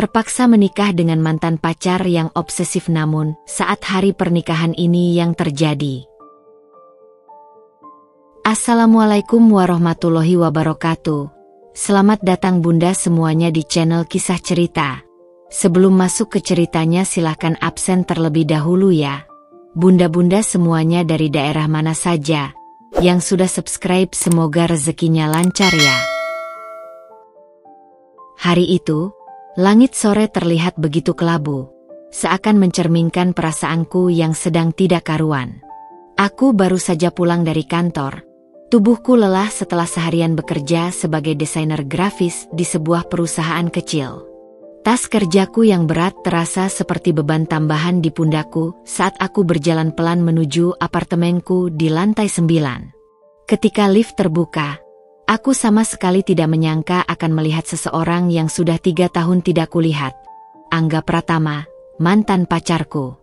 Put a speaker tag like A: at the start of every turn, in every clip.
A: Terpaksa menikah dengan mantan pacar yang obsesif, namun saat hari pernikahan ini yang terjadi. Assalamualaikum warahmatullahi wabarakatuh. Selamat datang bunda semuanya di channel Kisah Cerita. Sebelum masuk ke ceritanya silahkan absen terlebih dahulu ya. Bunda-bunda semuanya dari daerah mana saja yang sudah subscribe, semoga rezekinya lancar ya. Hari itu, langit sore terlihat begitu kelabu, seakan mencerminkan perasaanku yang sedang tidak karuan. Aku baru saja pulang dari kantor. Tubuhku lelah setelah seharian bekerja sebagai desainer grafis di sebuah perusahaan kecil. Tas kerjaku yang berat terasa seperti beban tambahan di pundakku saat aku berjalan pelan menuju apartemenku di lantai 9. Ketika lift terbuka, aku sama sekali tidak menyangka akan melihat seseorang yang sudah 3 tahun tidak kulihat. Angga Pratama, mantan pacarku.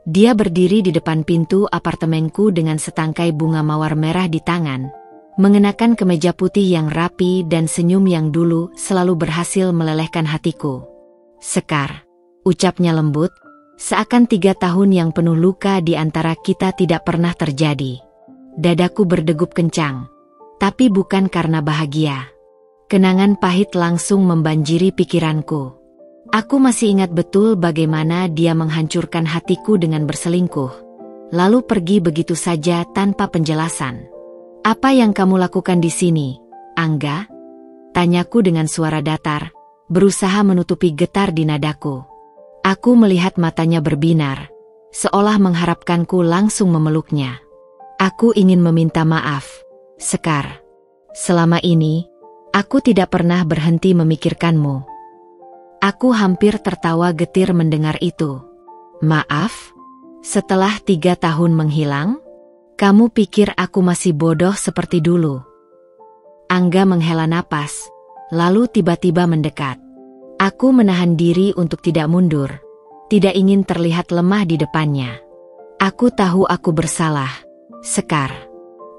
A: Dia berdiri di depan pintu apartemenku dengan setangkai bunga mawar merah di tangan, mengenakan kemeja putih yang rapi dan senyum yang dulu selalu berhasil melelehkan hatiku. Sekar, ucapnya lembut, seakan 3 tahun yang penuh luka di antara kita tidak pernah terjadi. Dadaku berdegup kencang. Tapi bukan karena bahagia. Kenangan pahit langsung membanjiri pikiranku. Aku masih ingat betul bagaimana dia menghancurkan hatiku dengan berselingkuh, lalu pergi begitu saja tanpa penjelasan. Apa yang kamu lakukan di sini, Angga? Tanyaku dengan suara datar, berusaha menutupi getar di nadaku. Aku melihat matanya berbinar, seolah mengharapkanku langsung memeluknya. Aku ingin meminta maaf, Sekar. Selama ini, aku tidak pernah berhenti memikirkanmu. Aku hampir tertawa getir mendengar itu. Maaf? Setelah 3 tahun menghilang? Kamu pikir aku masih bodoh seperti dulu? Angga menghela napas, lalu tiba-tiba mendekat. Aku menahan diri untuk tidak mundur, tidak ingin terlihat lemah di depannya. Aku tahu aku bersalah, Sekar.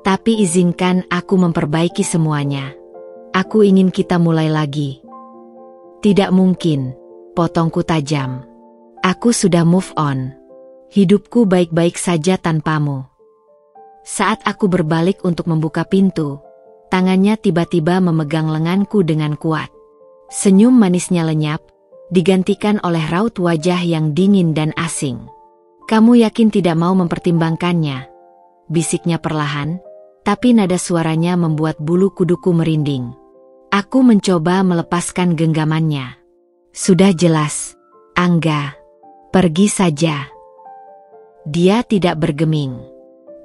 A: Tapi izinkan aku memperbaiki semuanya. Aku ingin kita mulai lagi. Tidak mungkin, potongku tajam. Aku sudah move on. Hidupku baik-baik saja tanpamu. Saat aku berbalik untuk membuka pintu, tangannya tiba-tiba memegang lenganku dengan kuat. Senyum manisnya lenyap, digantikan oleh raut wajah yang dingin dan asing. Kamu yakin tidak mau mempertimbangkannya? Bisiknya perlahan, tapi nada suaranya membuat bulu kuduku merinding. Aku mencoba melepaskan genggamannya. Sudah jelas, Angga. Pergi saja. Dia tidak bergeming.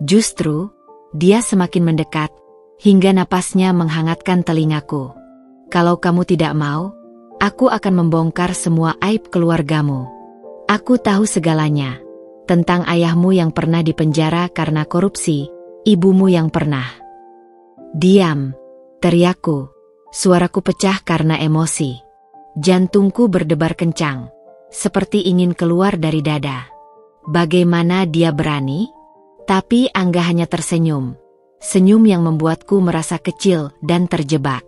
A: Justru, dia semakin mendekat, hingga napasnya menghangatkan telingaku. Kalau kamu tidak mau, aku akan membongkar semua aib keluargamu. Aku tahu segalanya. Tentang ayahmu yang pernah dipenjara karena korupsi, ibumu yang pernah. Diam, teriakku. Suaraku pecah karena emosi. Jantungku berdebar kencang, seperti ingin keluar dari dada. Bagaimana dia berani? Tapi Angga hanya tersenyum. Senyum yang membuatku merasa kecil dan terjebak.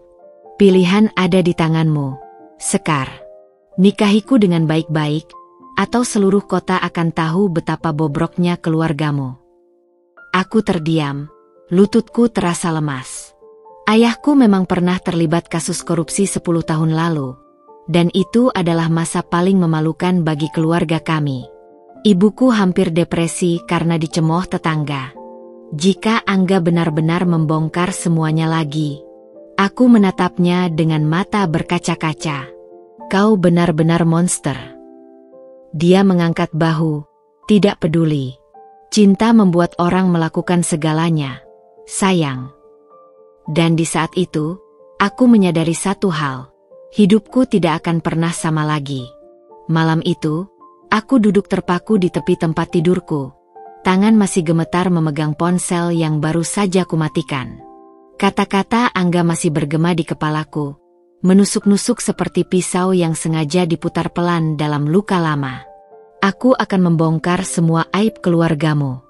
A: Pilihan ada di tanganmu, Sekar. Nikahiku dengan baik-baik, atau seluruh kota akan tahu betapa bobroknya keluargamu. Aku terdiam, lututku terasa lemas. Ayahku memang pernah terlibat kasus korupsi 10 tahun lalu, dan itu adalah masa paling memalukan bagi keluarga kami. Ibuku hampir depresi karena dicemooh tetangga. Jika Angga benar-benar membongkar semuanya lagi, aku menatapnya dengan mata berkaca-kaca. Kau benar-benar monster. Dia mengangkat bahu, tidak peduli. Cinta membuat orang melakukan segalanya, sayang. Dan di saat itu, aku menyadari satu hal. Hidupku tidak akan pernah sama lagi. Malam itu, aku duduk terpaku di tepi tempat tidurku. Tangan masih gemetar memegang ponsel yang baru saja kumatikan. Kata-kata Angga masih bergema di kepalaku, menusuk-nusuk seperti pisau yang sengaja diputar pelan dalam luka lama. Aku akan membongkar semua aib keluargamu.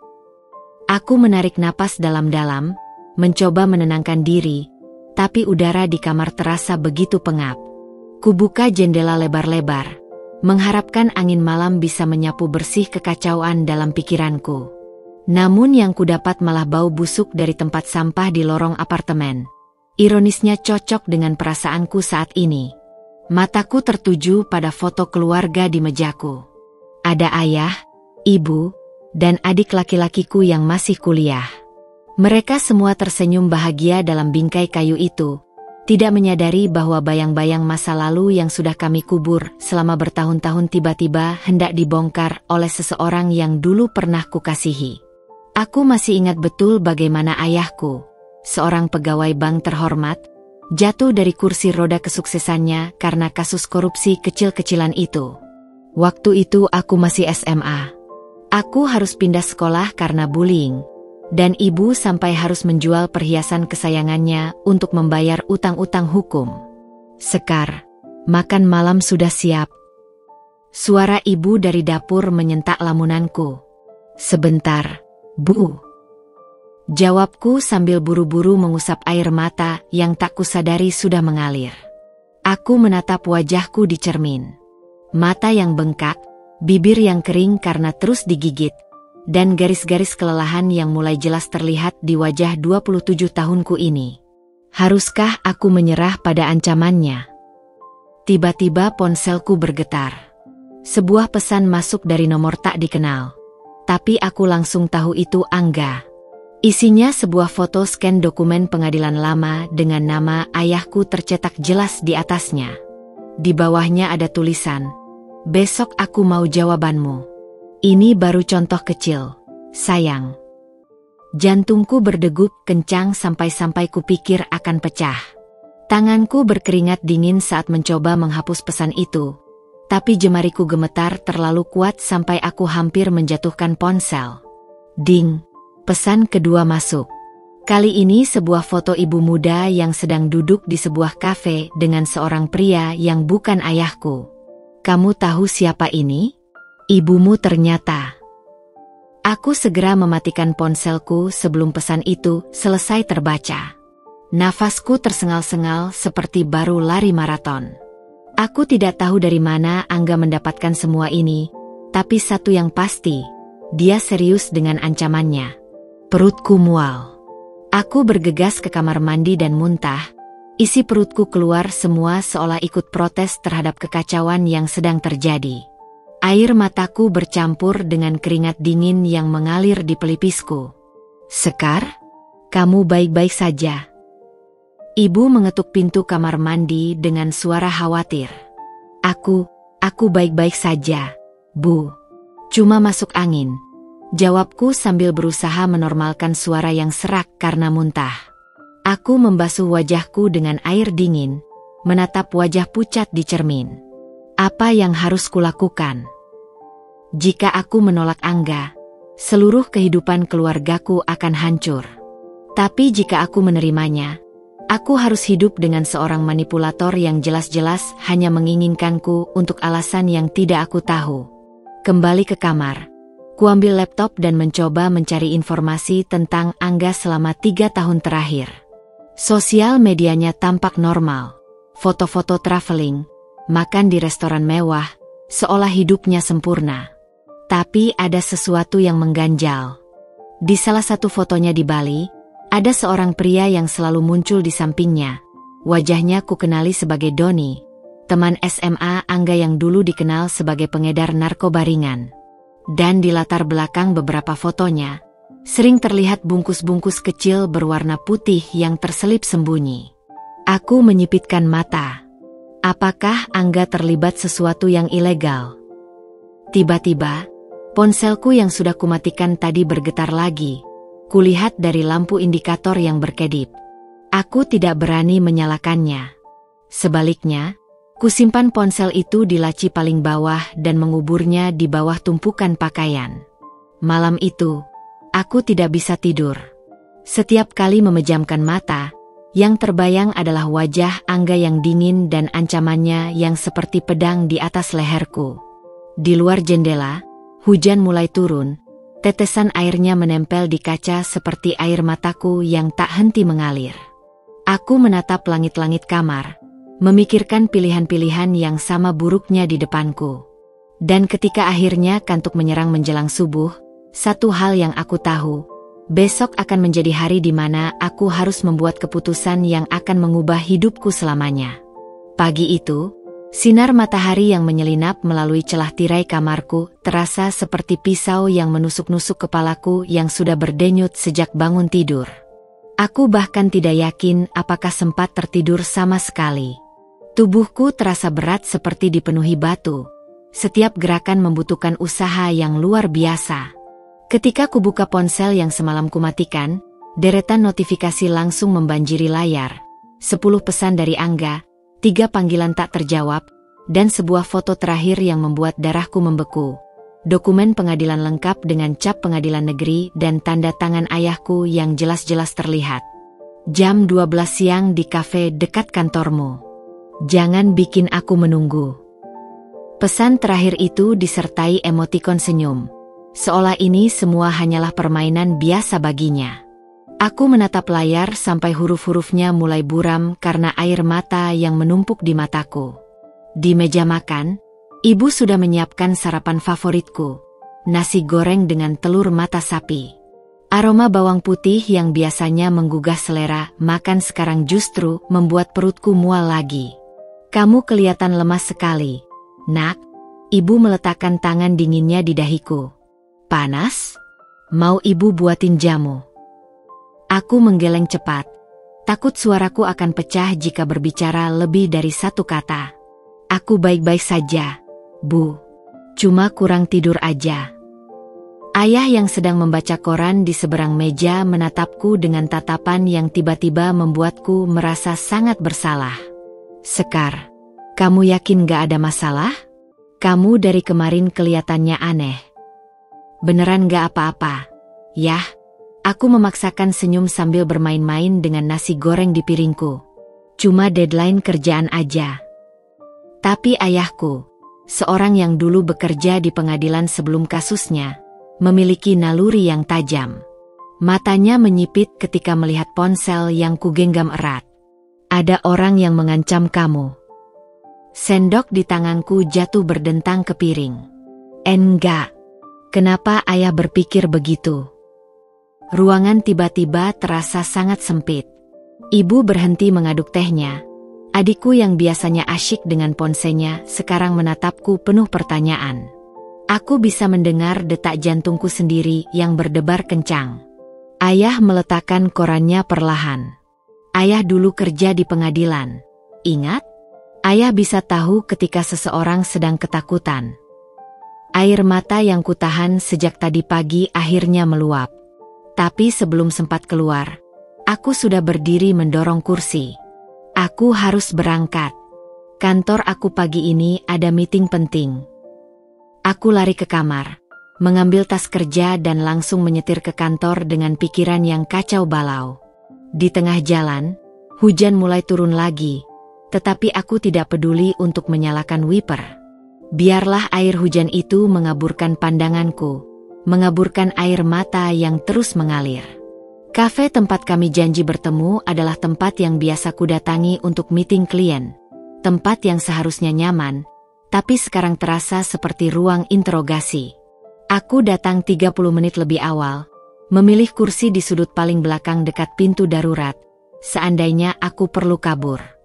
A: Aku menarik napas dalam-dalam, mencoba menenangkan diri, tapi udara di kamar terasa begitu pengap. Kubuka jendela lebar-lebar, mengharapkan angin malam bisa menyapu bersih kekacauan dalam pikiranku. Namun yang kudapat malah bau busuk dari tempat sampah di lorong apartemen. Ironisnya cocok dengan perasaanku saat ini. Mataku tertuju pada foto keluarga di mejaku. Ada ayah, ibu, dan adik laki-lakiku yang masih kuliah. Mereka semua tersenyum bahagia dalam bingkai kayu itu, tidak menyadari bahwa bayang-bayang masa lalu yang sudah kami kubur selama bertahun-tahun tiba-tiba hendak dibongkar oleh seseorang yang dulu pernah kukasihi. Aku masih ingat betul bagaimana ayahku, seorang pegawai bank terhormat, jatuh dari kursi roda kesuksesannya karena kasus korupsi kecil-kecilan itu. Waktu itu aku masih SMA. Aku harus pindah sekolah karena bullying. Dan ibu sampai harus menjual perhiasan kesayangannya untuk membayar utang-utang hukum. Sekar, makan malam sudah siap. Suara ibu dari dapur menyentak lamunanku. Sebentar, Bu. Jawabku sambil buru-buru mengusap air mata yang tak kusadari sudah mengalir. Aku menatap wajahku di cermin. Mata yang bengkak, bibir yang kering karena terus digigit, dan garis-garis kelelahan yang mulai jelas terlihat di wajah 27 tahunku ini. Haruskah aku menyerah pada ancamannya? Tiba-tiba ponselku bergetar. Sebuah pesan masuk dari nomor tak dikenal. Tapi aku langsung tahu itu Angga. Isinya sebuah foto scan dokumen pengadilan lama dengan nama ayahku tercetak jelas di atasnya. Di bawahnya ada tulisan, "Besok aku mau jawabanmu. Ini baru contoh kecil, sayang." Jantungku berdegup kencang sampai-sampai kupikir akan pecah. Tanganku berkeringat dingin saat mencoba menghapus pesan itu, tapi jemariku gemetar terlalu kuat sampai aku hampir menjatuhkan ponsel. Ding, pesan kedua masuk. Kali ini sebuah foto ibu muda yang sedang duduk di sebuah kafe dengan seorang pria yang bukan ayahku. Kamu tahu siapa ini? Ibumu ternyata. Aku segera mematikan ponselku sebelum pesan itu selesai terbaca. Nafasku tersengal-sengal seperti baru lari maraton. Aku tidak tahu dari mana Angga mendapatkan semua ini, tapi satu yang pasti, dia serius dengan ancamannya. Perutku mual. Aku bergegas ke kamar mandi dan muntah. Isi perutku keluar semua seolah ikut protes terhadap kekacauan yang sedang terjadi. Air mataku bercampur dengan keringat dingin yang mengalir di pelipisku. Sekar, kamu baik-baik saja? Ibu mengetuk pintu kamar mandi dengan suara khawatir. Aku baik-baik saja, Bu. Cuma masuk angin. Jawabku sambil berusaha menormalkan suara yang serak karena muntah. Aku membasuh wajahku dengan air dingin, menatap wajah pucat di cermin. Apa yang harus kulakukan? Jika aku menolak Angga, seluruh kehidupan keluargaku akan hancur. Tapi jika aku menerimanya, aku harus hidup dengan seorang manipulator yang jelas-jelas hanya menginginkanku untuk alasan yang tidak aku tahu. Kembali ke kamar, kuambil laptop dan mencoba mencari informasi tentang Angga selama 3 tahun terakhir. Sosial medianya tampak normal, foto-foto traveling, makan di restoran mewah, seolah hidupnya sempurna. Tapi ada sesuatu yang mengganjal. Di salah satu fotonya di Bali, ada seorang pria yang selalu muncul di sampingnya. Wajahnya kukenali sebagai Doni, teman SMA Angga yang dulu dikenal sebagai pengedar narkoba ringan. Dan di latar belakang beberapa fotonya, sering terlihat bungkus-bungkus kecil berwarna putih yang terselip sembunyi. Aku menyipitkan mata. Apakah Angga terlibat sesuatu yang ilegal? Tiba-tiba, ponselku yang sudah kumatikan tadi bergetar lagi. Kulihat dari lampu indikator yang berkedip. Aku tidak berani menyalakannya. Sebaliknya, kusimpan ponsel itu di laci paling bawah dan menguburnya di bawah tumpukan pakaian. Malam itu, aku tidak bisa tidur. Setiap kali memejamkan mata, yang terbayang adalah wajah Angga yang dingin dan ancamannya yang seperti pedang di atas leherku. Di luar jendela, hujan mulai turun, tetesan airnya menempel di kaca seperti air mataku yang tak henti mengalir. Aku menatap langit-langit kamar, memikirkan pilihan-pilihan yang sama buruknya di depanku. Dan ketika akhirnya kantuk menyerang menjelang subuh, satu hal yang aku tahu, besok akan menjadi hari di mana aku harus membuat keputusan yang akan mengubah hidupku selamanya. Pagi itu, sinar matahari yang menyelinap melalui celah tirai kamarku terasa seperti pisau yang menusuk-nusuk kepalaku yang sudah berdenyut sejak bangun tidur. Aku bahkan tidak yakin apakah sempat tertidur sama sekali. Tubuhku terasa berat seperti dipenuhi batu. Setiap gerakan membutuhkan usaha yang luar biasa. Ketika kubuka ponsel yang semalam kumatikan, deretan notifikasi langsung membanjiri layar. 10 pesan dari Angga, 3 panggilan tak terjawab, dan sebuah foto terakhir yang membuat darahku membeku. Dokumen pengadilan lengkap dengan cap pengadilan negeri dan tanda tangan ayahku yang jelas-jelas terlihat. Jam 12 siang di kafe dekat kantormu. Jangan bikin aku menunggu. Pesan terakhir itu disertai emotikon senyum. Seolah ini semua hanyalah permainan biasa baginya. Aku menatap layar sampai huruf-hurufnya mulai buram karena air mata yang menumpuk di mataku. Di meja makan, ibu sudah menyiapkan sarapan favoritku, nasi goreng dengan telur mata sapi. Aroma bawang putih yang biasanya menggugah selera makan sekarang justru membuat perutku mual lagi. Kamu kelihatan lemas sekali, Nak. Ibu meletakkan tangan dinginnya di dahiku. Panas? Mau ibu buatin jamu? Aku menggeleng cepat. Takut suaraku akan pecah jika berbicara lebih dari satu kata. Aku baik-baik saja, Bu. Cuma kurang tidur aja. Ayah yang sedang membaca koran di seberang meja menatapku dengan tatapan yang tiba-tiba membuatku merasa sangat bersalah. Sekar, kamu yakin gak ada masalah? Kamu dari kemarin kelihatannya aneh. Beneran gak apa-apa? Yah, aku memaksakan senyum sambil bermain-main dengan nasi goreng di piringku. Cuma deadline kerjaan aja. Tapi ayahku, seorang yang dulu bekerja di pengadilan sebelum kasusnya, memiliki naluri yang tajam. Matanya menyipit ketika melihat ponsel yang kugenggam erat. Ada orang yang mengancam kamu. Sendok di tanganku jatuh berdentang ke piring. Enggak. Kenapa ayah berpikir begitu? Ruangan tiba-tiba terasa sangat sempit. Ibu berhenti mengaduk tehnya. Adikku yang biasanya asyik dengan ponselnya sekarang menatapku penuh pertanyaan. Aku bisa mendengar detak jantungku sendiri yang berdebar kencang. Ayah meletakkan korannya perlahan. Ayah dulu kerja di pengadilan. Ingat? Ayah bisa tahu ketika seseorang sedang ketakutan. Air mata yang kutahan sejak tadi pagi akhirnya meluap. Tapi sebelum sempat keluar, aku sudah berdiri mendorong kursi. Aku harus berangkat. Kantor aku pagi ini ada meeting penting. Aku lari ke kamar, mengambil tas kerja dan langsung menyetir ke kantor dengan pikiran yang kacau balau. Di tengah jalan, hujan mulai turun lagi. Tetapi aku tidak peduli untuk menyalakan wiper. Biarlah air hujan itu mengaburkan pandanganku, mengaburkan air mata yang terus mengalir. Kafe tempat kami janji bertemu adalah tempat yang biasa kudatangi untuk meeting klien. Tempat yang seharusnya nyaman, tapi sekarang terasa seperti ruang interogasi. Aku datang 30 menit lebih awal, memilih kursi di sudut paling belakang dekat pintu darurat, seandainya aku perlu kabur.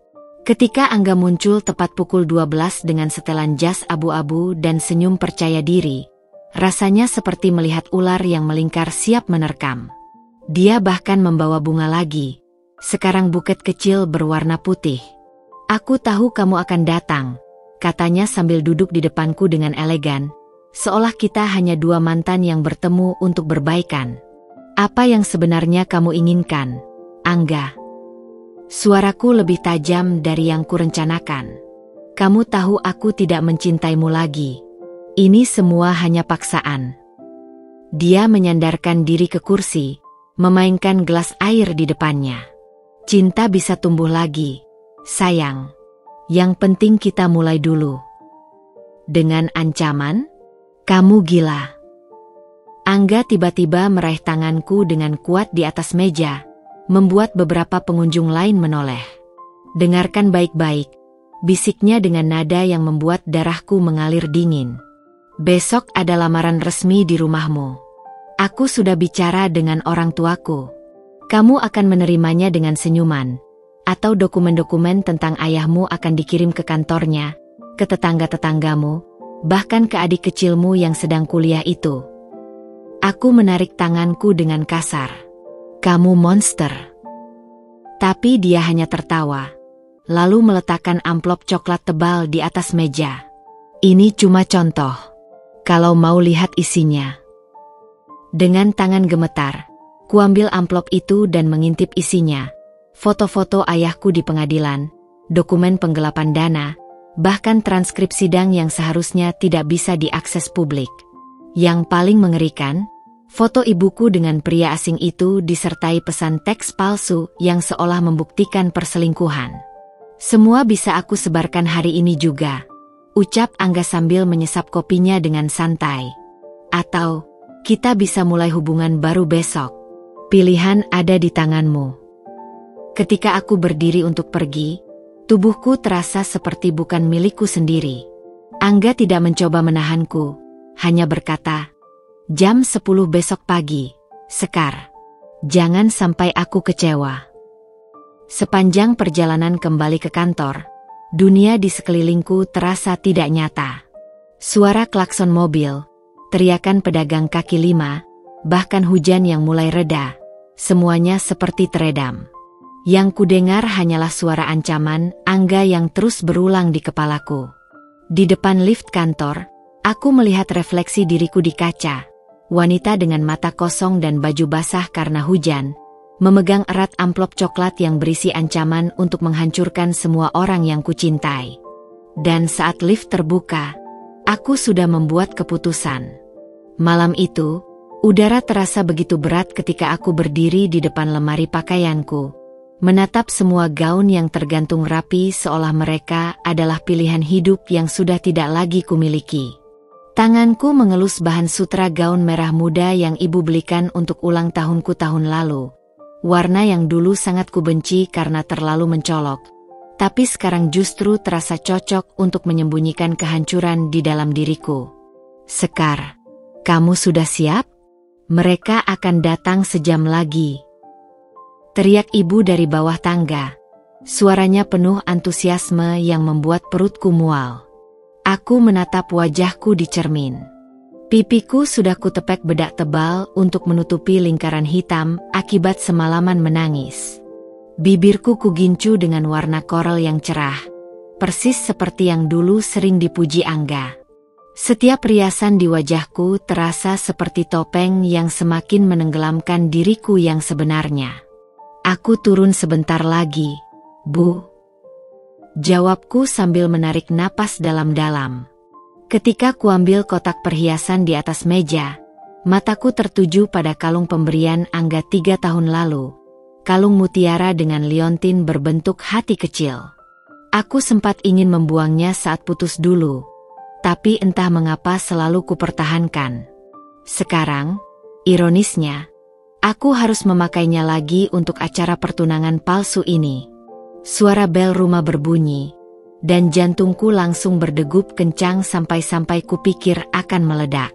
A: Ketika Angga muncul tepat pukul 12 dengan setelan jas abu-abu dan senyum percaya diri, rasanya seperti melihat ular yang melingkar siap menerkam. Dia bahkan membawa bunga lagi, sekarang buket kecil berwarna putih. Aku tahu kamu akan datang, katanya sambil duduk di depanku dengan elegan, seolah kita hanya dua mantan yang bertemu untuk berbaikan. Apa yang sebenarnya kamu inginkan, Angga? Suaraku lebih tajam dari yang kurencanakan. Kamu tahu aku tidak mencintaimu lagi. Ini semua hanya paksaan. Dia menyandarkan diri ke kursi, memainkan gelas air di depannya. Cinta bisa tumbuh lagi, sayang. Yang penting kita mulai dulu. Dengan ancaman? Kamu gila. Angga tiba-tiba meraih tanganku dengan kuat di atas meja, membuat beberapa pengunjung lain menoleh. Dengarkan baik-baik, bisiknya dengan nada yang membuat darahku mengalir dingin. Besok ada lamaran resmi di rumahmu. Aku sudah bicara dengan orang tuaku. Kamu akan menerimanya dengan senyuman. Atau dokumen-dokumen tentang ayahmu akan dikirim ke kantornya, ke tetangga-tetanggamu, bahkan ke adik kecilmu yang sedang kuliah itu. Aku menarik tanganku dengan kasar. Kamu monster. Tapi dia hanya tertawa, lalu meletakkan amplop coklat tebal di atas meja. Ini cuma contoh. Kalau mau lihat isinya. Dengan tangan gemetar, kuambil amplop itu dan mengintip isinya. Foto-foto ayahku di pengadilan, dokumen penggelapan dana, bahkan transkrip sidang yang seharusnya tidak bisa diakses publik. Yang paling mengerikan, foto ibuku dengan pria asing itu disertai pesan teks palsu yang seolah membuktikan perselingkuhan. Semua bisa aku sebarkan hari ini juga, ucap Angga sambil menyesap kopinya dengan santai. Atau, kita bisa mulai hubungan baru besok. Pilihan ada di tanganmu. Ketika aku berdiri untuk pergi, tubuhku terasa seperti bukan milikku sendiri. Angga tidak mencoba menahanku, hanya berkata, jam 10 besok pagi, Sekar. Jangan sampai aku kecewa. Sepanjang perjalanan kembali ke kantor, dunia di sekelilingku terasa tidak nyata. Suara klakson mobil, teriakan pedagang kaki lima, bahkan hujan yang mulai reda, semuanya seperti teredam. Yang kudengar hanyalah suara ancaman Angga yang terus berulang di kepalaku. Di depan lift kantor, aku melihat refleksi diriku di kaca. Wanita dengan mata kosong dan baju basah karena hujan, memegang erat amplop coklat yang berisi ancaman untuk menghancurkan semua orang yang kucintai. Dan saat lift terbuka, aku sudah membuat keputusan. Malam itu, udara terasa begitu berat ketika aku berdiri di depan lemari pakaianku, menatap semua gaun yang tergantung rapi seolah mereka adalah pilihan hidup yang sudah tidak lagi kumiliki. Tanganku mengelus bahan sutra gaun merah muda yang ibu belikan untuk ulang tahunku tahun lalu. Warna yang dulu sangat kubenci karena terlalu mencolok, tapi sekarang justru terasa cocok untuk menyembunyikan kehancuran di dalam diriku. Sekar, kamu sudah siap? Mereka akan datang sejam lagi. Teriak ibu dari bawah tangga. Suaranya penuh antusiasme yang membuat perutku mual. Aku menatap wajahku di cermin. Pipiku sudah kutepek bedak tebal untuk menutupi lingkaran hitam akibat semalaman menangis. Bibirku kugincu dengan warna koral yang cerah, persis seperti yang dulu sering dipuji Angga. Setiap riasan di wajahku terasa seperti topeng yang semakin menenggelamkan diriku yang sebenarnya. Aku turun sebentar lagi, Bu. Jawabku sambil menarik napas dalam-dalam. Ketika kuambil kotak perhiasan di atas meja, mataku tertuju pada kalung pemberian Angga 3 tahun lalu. Kalung mutiara dengan liontin berbentuk hati kecil. Aku sempat ingin membuangnya saat putus dulu, tapi entah mengapa selalu kupertahankan. Sekarang, ironisnya, aku harus memakainya lagi untuk acara pertunangan palsu ini. Suara bel rumah berbunyi, dan jantungku langsung berdegup kencang sampai-sampai kupikir akan meledak.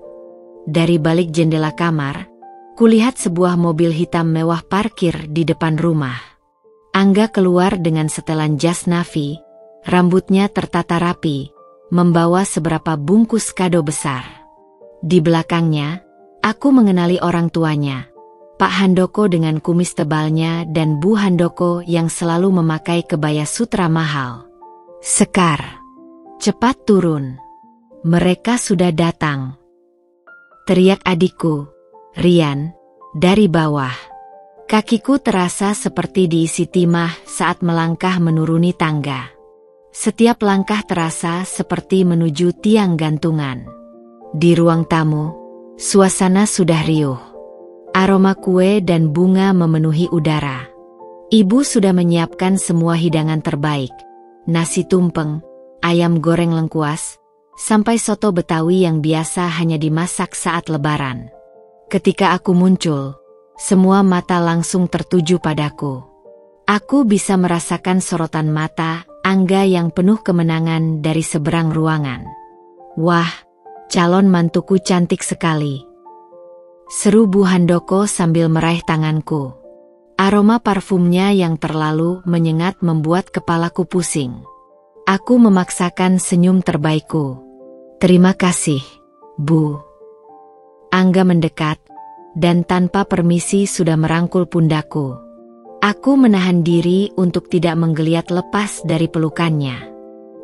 A: Dari balik jendela kamar, kulihat sebuah mobil hitam mewah parkir di depan rumah. Angga keluar dengan setelan jas navy, rambutnya tertata rapi, membawa seberapa bungkus kado besar. Di belakangnya, aku mengenali orang tuanya, Pak Handoko dengan kumis tebalnya dan Bu Handoko yang selalu memakai kebaya sutra mahal. Sekar, cepat turun. Mereka sudah datang. Teriak adikku, Rian, dari bawah. Kakiku terasa seperti diisi timah saat melangkah menuruni tangga. Setiap langkah terasa seperti menuju tiang gantungan. Di ruang tamu, suasana sudah riuh. Aroma kue dan bunga memenuhi udara. Ibu sudah menyiapkan semua hidangan terbaik. Nasi tumpeng, ayam goreng lengkuas, sampai soto Betawi yang biasa hanya dimasak saat lebaran. Ketika aku muncul, semua mata langsung tertuju padaku. Aku bisa merasakan sorotan mata Angga yang penuh kemenangan dari seberang ruangan. Wah, calon mantuku cantik sekali. Seru Bu Handoko sambil meraih tanganku. Aroma parfumnya yang terlalu menyengat membuat kepalaku pusing. Aku memaksakan senyum terbaikku. Terima kasih, Bu. Angga mendekat, dan tanpa permisi sudah merangkul pundakku. Aku menahan diri untuk tidak menggeliat lepas dari pelukannya.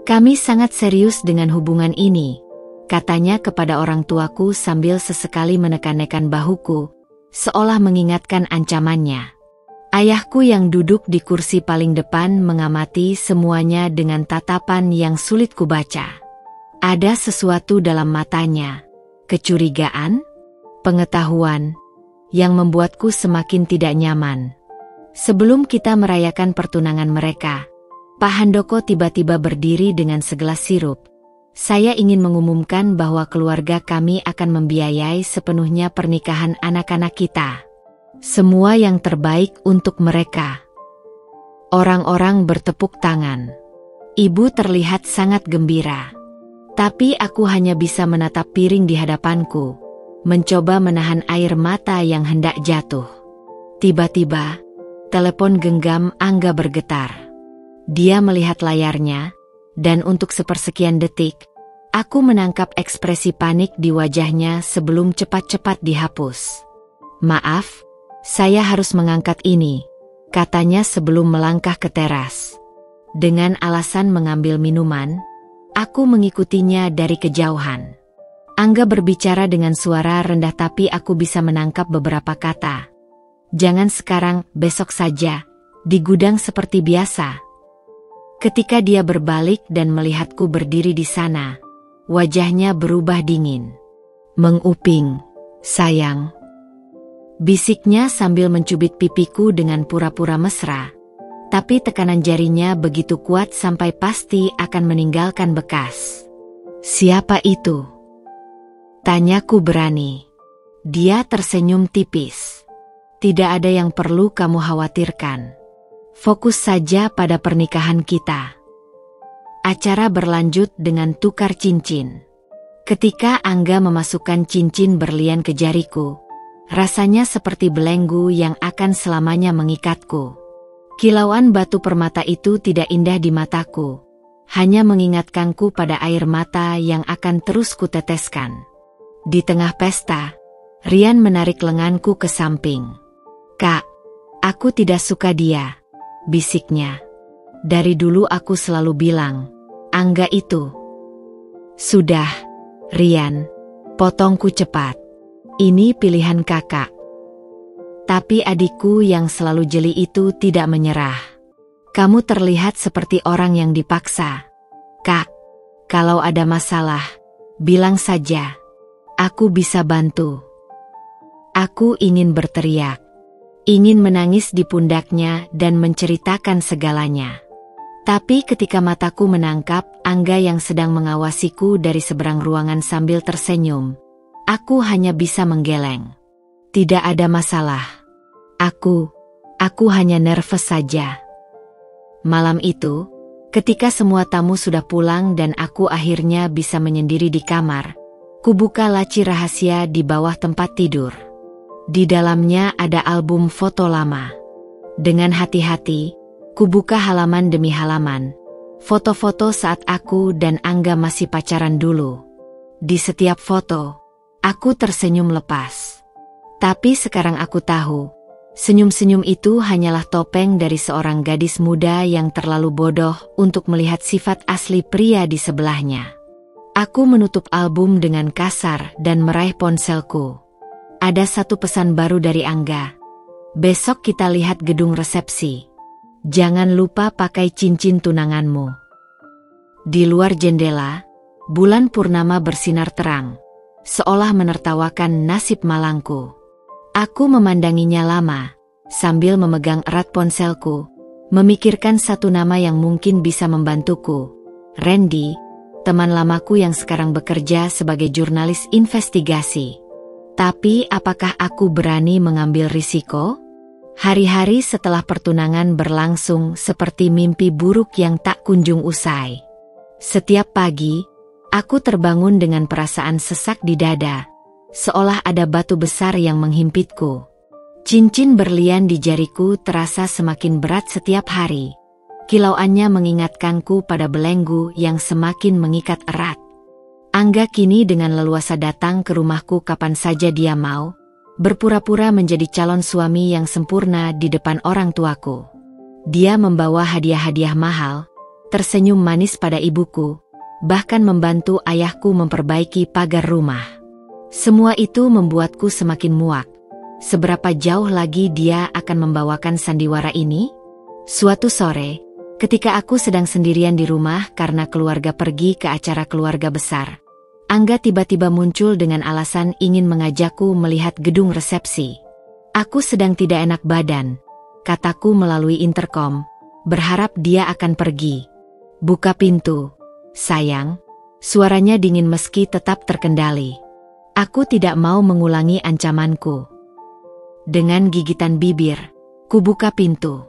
A: Kami sangat serius dengan hubungan ini, katanya kepada orang tuaku sambil sesekali menekan-nekan bahuku, seolah mengingatkan ancamannya. Ayahku yang duduk di kursi paling depan mengamati semuanya dengan tatapan yang sulit kubaca. Ada sesuatu dalam matanya, kecurigaan, pengetahuan, yang membuatku semakin tidak nyaman. Sebelum kita merayakan pertunangan mereka, Pak Handoko tiba-tiba berdiri dengan segelas sirup. Saya ingin mengumumkan bahwa keluarga kami akan membiayai sepenuhnya pernikahan anak-anak kita. Semua yang terbaik untuk mereka. Orang-orang bertepuk tangan. Ibu terlihat sangat gembira. Tapi aku hanya bisa menatap piring di hadapanku, mencoba menahan air mata yang hendak jatuh. Tiba-tiba, telepon genggam Angga bergetar. Dia melihat layarnya, dan untuk sepersekian detik, aku menangkap ekspresi panik di wajahnya sebelum cepat-cepat dihapus. Maaf, saya harus mengangkat ini, katanya sebelum melangkah ke teras. Dengan alasan mengambil minuman, aku mengikutinya dari kejauhan. Angga berbicara dengan suara rendah tapi aku bisa menangkap beberapa kata. Jangan sekarang, besok saja, di gudang seperti biasa. Ketika dia berbalik dan melihatku berdiri di sana, wajahnya berubah dingin. Menguping, sayang. Bisiknya sambil mencubit pipiku dengan pura-pura mesra. Tapi tekanan jarinya begitu kuat sampai pasti akan meninggalkan bekas. Siapa itu? Tanyaku berani. Dia tersenyum tipis. Tidak ada yang perlu kamu khawatirkan. Fokus saja pada pernikahan kita. Acara berlanjut dengan tukar cincin. Ketika Angga memasukkan cincin berlian ke jariku, rasanya seperti belenggu yang akan selamanya mengikatku. Kilauan batu permata itu tidak indah di mataku, hanya mengingatkanku pada air mata yang akan terus kuteteskan. Di tengah pesta, Rian menarik lenganku ke samping. Kak, aku tidak suka dia, bisiknya. Dari dulu aku selalu bilang, Angga itu. Sudah, Rian, potongku cepat. Ini pilihan kakak. Tapi adikku yang selalu jeli itu tidak menyerah. Kamu terlihat seperti orang yang dipaksa. Kak, kalau ada masalah, bilang saja. Aku bisa bantu. Aku ingin berteriak. Ingin menangis di pundaknya dan menceritakan segalanya. Tapi ketika mataku menangkap Angga yang sedang mengawasiku dari seberang ruangan sambil tersenyum, aku hanya bisa menggeleng. Tidak ada masalah. Aku hanya nervous saja. Malam itu, ketika semua tamu sudah pulang dan aku akhirnya bisa menyendiri di kamar, kubuka laci rahasia di bawah tempat tidur. Di dalamnya ada album foto lama. Dengan hati-hati, kubuka halaman demi halaman. Foto-foto saat aku dan Angga masih pacaran dulu. Di setiap foto, aku tersenyum lepas. Tapi sekarang aku tahu, senyum-senyum itu hanyalah topeng dari seorang gadis muda yang terlalu bodoh untuk melihat sifat asli pria di sebelahnya. Aku menutup album dengan kasar dan meraih ponselku. Ada satu pesan baru dari Angga. Besok kita lihat gedung resepsi. Jangan lupa pakai cincin tunanganmu. Di luar jendela, bulan purnama bersinar terang, seolah menertawakan nasib malangku. Aku memandanginya lama, sambil memegang erat ponselku, memikirkan satu nama yang mungkin bisa membantuku. Randy, teman lamaku yang sekarang bekerja sebagai jurnalis investigasi. Tapi apakah aku berani mengambil risiko? Hari-hari setelah pertunangan berlangsung seperti mimpi buruk yang tak kunjung usai. Setiap pagi, Aku terbangun dengan perasaan sesak di dada, seolah ada batu besar yang menghimpitku. Cincin berlian di jariku terasa semakin berat setiap hari. Kilauannya mengingatkanku pada belenggu yang semakin mengikat erat. Angga kini dengan leluasa datang ke rumahku kapan saja dia mau, berpura-pura menjadi calon suami yang sempurna di depan orang tuaku. Dia membawa hadiah-hadiah mahal, tersenyum manis pada ibuku, bahkan membantu ayahku memperbaiki pagar rumah. Semua itu membuatku semakin muak. Seberapa jauh lagi dia akan membawakan sandiwara ini? Suatu sore, ketika aku sedang sendirian di rumah karena keluarga pergi ke acara keluarga besar, Angga tiba-tiba muncul dengan alasan ingin mengajakku melihat gedung resepsi. Aku sedang tidak enak badan, kataku melalui interkom, berharap dia akan pergi. Buka pintu, sayang. Suaranya dingin meski tetap terkendali. Aku tidak mau mengulangi ancamanku. Dengan gigitan bibir, ku buka pintu.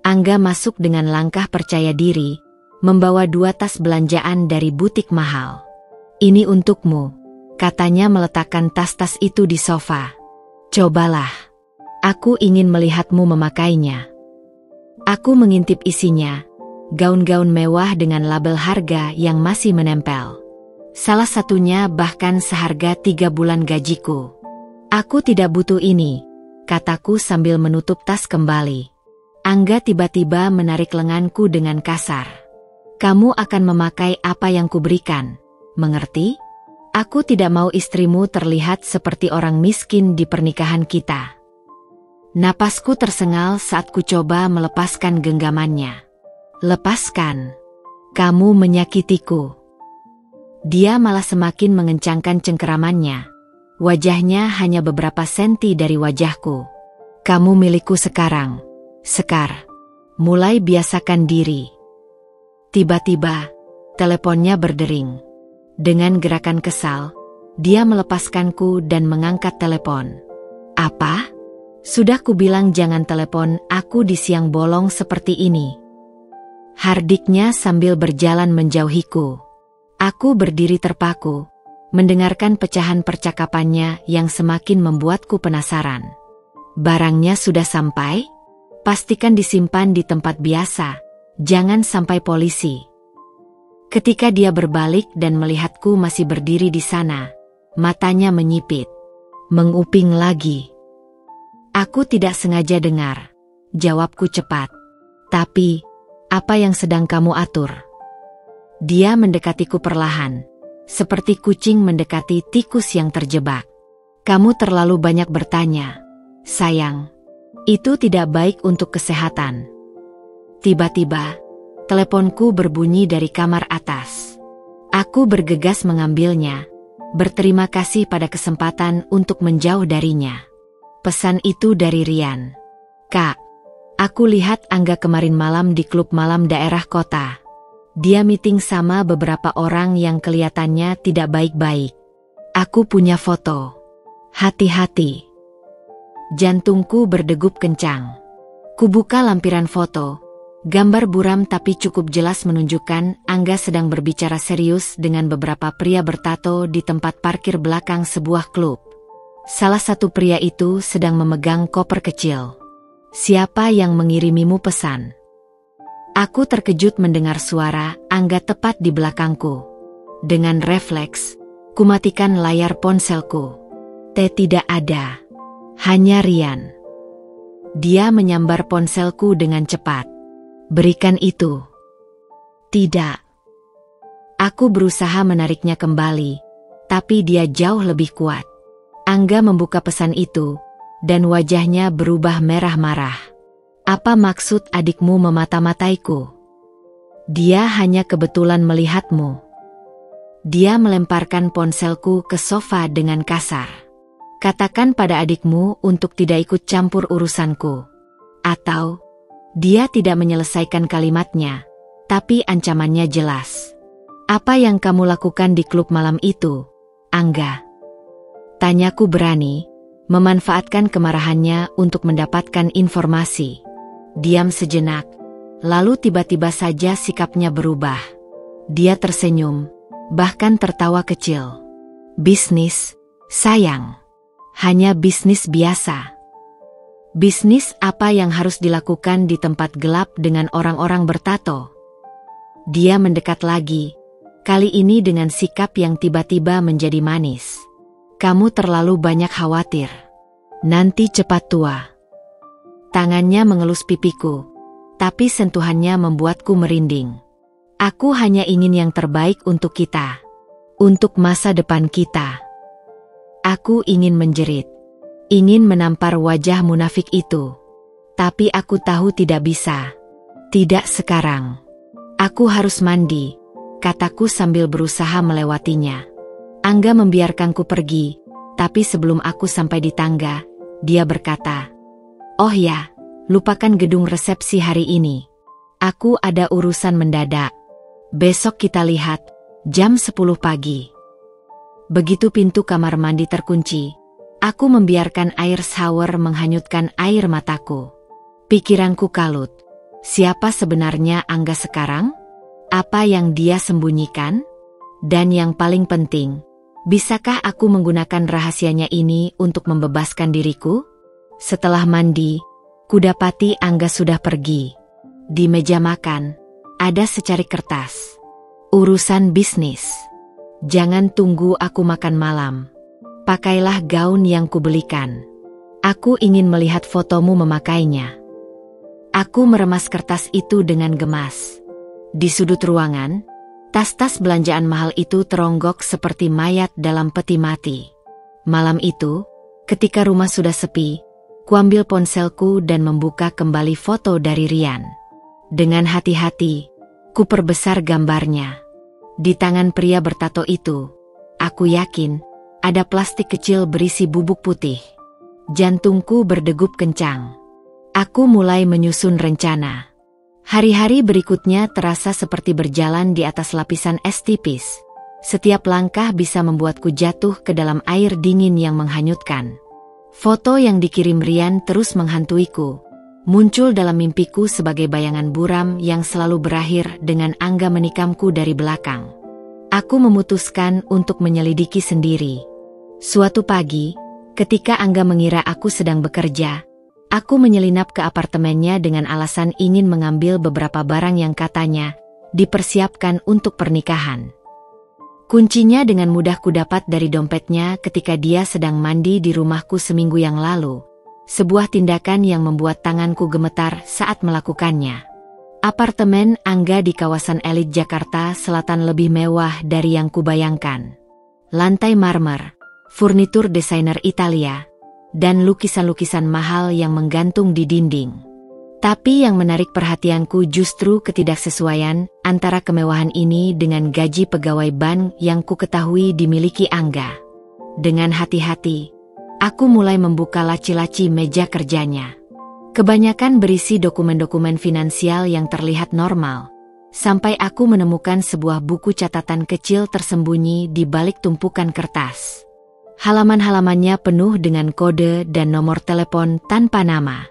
A: Angga masuk dengan langkah percaya diri, membawa 2 tas belanjaan dari butik mahal. Ini untukmu, katanya meletakkan tas-tas itu di sofa. Cobalah. Aku ingin melihatmu memakainya. Aku mengintip isinya, gaun-gaun mewah dengan label harga yang masih menempel. Salah satunya bahkan seharga 3 bulan gajiku. Aku tidak butuh ini, kataku sambil menutup tas kembali. Angga tiba-tiba menarik lenganku dengan kasar. Kamu akan memakai apa yang kuberikan, mengerti? Aku tidak mau istrimu terlihat seperti orang miskin di pernikahan kita. Napasku tersengal saat ku coba melepaskan genggamannya. Lepaskan. Kamu menyakitiku. Dia malah semakin mengencangkan cengkeramannya. Wajahnya hanya beberapa senti dari wajahku. Kamu milikku sekarang, Sekar. Mulai biasakan diri. Tiba-tiba, teleponnya berdering. Dengan gerakan kesal, dia melepaskanku dan mengangkat telepon. Apa? Sudah kubilang jangan telepon aku di siang bolong seperti ini. Hardiknya sambil berjalan menjauhiku. Aku berdiri terpaku, mendengarkan pecahan percakapannya yang semakin membuatku penasaran. Barangnya sudah sampai? Pastikan disimpan di tempat biasa, jangan sampai polisi. Ketika dia berbalik dan melihatku masih berdiri di sana, matanya menyipit, menguping lagi. Aku tidak sengaja dengar, jawabku cepat. Tapi, apa yang sedang kamu atur? Dia mendekatiku perlahan, seperti kucing mendekati tikus yang terjebak. Kamu terlalu banyak bertanya, sayang. Itu tidak baik untuk kesehatan. Tiba-tiba, teleponku berbunyi dari kamar atas. Aku bergegas mengambilnya, berterima kasih pada kesempatan untuk menjauh darinya. Pesan itu dari Rian. Kak, aku lihat Angga kemarin malam di klub malam daerah kota. Dia meeting sama beberapa orang yang kelihatannya tidak baik-baik. Aku punya foto. Hati-hati. Jantungku berdegup kencang. Kubuka lampiran foto. Gambar buram tapi cukup jelas menunjukkan Angga sedang berbicara serius dengan beberapa pria bertato di tempat parkir belakang sebuah klub. Salah satu pria itu sedang memegang koper kecil. Siapa yang mengirimimu pesan? Aku terkejut mendengar suara Angga tepat di belakangku. Dengan refleks, kumatikan layar ponselku. Tidak ada. Hanya Rian. Dia menyambar ponselku dengan cepat. Berikan itu. Tidak. Aku berusaha menariknya kembali, tapi dia jauh lebih kuat. Angga membuka pesan itu, dan wajahnya berubah merah marah. Apa maksud adikmu memata-mataiku? Dia hanya kebetulan melihatmu. Dia melemparkan ponselku ke sofa dengan kasar. Katakan pada adikmu untuk tidak ikut campur urusanku. Atau, dia tidak menyelesaikan kalimatnya, tapi ancamannya jelas. Apa yang kamu lakukan di klub malam itu, Angga? Tanyaku berani, memanfaatkan kemarahannya untuk mendapatkan informasi. Diam sejenak, lalu tiba-tiba saja sikapnya berubah. Dia tersenyum, bahkan tertawa kecil. Bisnis, sayang. Hanya bisnis biasa. Bisnis apa yang harus dilakukan di tempat gelap dengan orang-orang bertato? Dia mendekat lagi, kali ini dengan sikap yang tiba-tiba menjadi manis. Kamu terlalu banyak khawatir. Nanti cepat tua. Tangannya mengelus pipiku, tapi sentuhannya membuatku merinding. Aku hanya ingin yang terbaik untuk kita. Untuk masa depan kita. Aku ingin menjerit. Ingin menampar wajah munafik itu. Tapi aku tahu tidak bisa. Tidak sekarang. Aku harus mandi, kataku sambil berusaha melewatinya. Angga membiarkanku pergi, tapi sebelum aku sampai di tangga, dia berkata, "Oh ya, lupakan gedung resepsi hari ini. Aku ada urusan mendadak. Besok kita lihat, jam 10 pagi." Begitu pintu kamar mandi terkunci, aku membiarkan air shower menghanyutkan air mataku. Pikiranku kalut. Siapa sebenarnya Angga sekarang? Apa yang dia sembunyikan? Dan yang paling penting, bisakah aku menggunakan rahasianya ini untuk membebaskan diriku? Setelah mandi, kudapati Angga sudah pergi. Di meja makan, ada secari kertas. Urusan bisnis. Jangan tunggu aku makan malam. Pakailah gaun yang kubelikan. Aku ingin melihat fotomu memakainya. Aku meremas kertas itu dengan gemas. Di sudut ruangan, tas-tas belanjaan mahal itu teronggok seperti mayat dalam peti mati. Malam itu, ketika rumah sudah sepi, kuambil ponselku dan membuka kembali foto dari Rian. Dengan hati-hati, kuperbesar gambarnya. Di tangan pria bertato itu, aku yakin, ada plastik kecil berisi bubuk putih. Jantungku berdegup kencang. Aku mulai menyusun rencana. Hari-hari berikutnya terasa seperti berjalan di atas lapisan es tipis. Setiap langkah bisa membuatku jatuh ke dalam air dingin yang menghanyutkan. Foto yang dikirim Rian terus menghantuiku. Muncul dalam mimpiku sebagai bayangan buram yang selalu berakhir dengan Angga menikamku dari belakang. Aku memutuskan untuk menyelidiki sendiri. Suatu pagi, ketika Angga mengira aku sedang bekerja, aku menyelinap ke apartemennya dengan alasan ingin mengambil beberapa barang yang katanya dipersiapkan untuk pernikahan. Kuncinya dengan mudah kudapat dari dompetnya ketika dia sedang mandi di rumahku seminggu yang lalu. Sebuah tindakan yang membuat tanganku gemetar saat melakukannya. Apartemen Angga di kawasan elit Jakarta Selatan lebih mewah dari yang kubayangkan. Lantai marmer, furnitur desainer Italia, dan lukisan-lukisan mahal yang menggantung di dinding. Tapi yang menarik perhatianku justru ketidaksesuaian antara kemewahan ini dengan gaji pegawai bank yang ku ketahui dimiliki Angga. Dengan hati-hati, aku mulai membuka laci-laci meja kerjanya. Kebanyakan berisi dokumen-dokumen finansial yang terlihat normal, sampai aku menemukan sebuah buku catatan kecil tersembunyi di balik tumpukan kertas. Halaman-halamannya penuh dengan kode dan nomor telepon tanpa nama.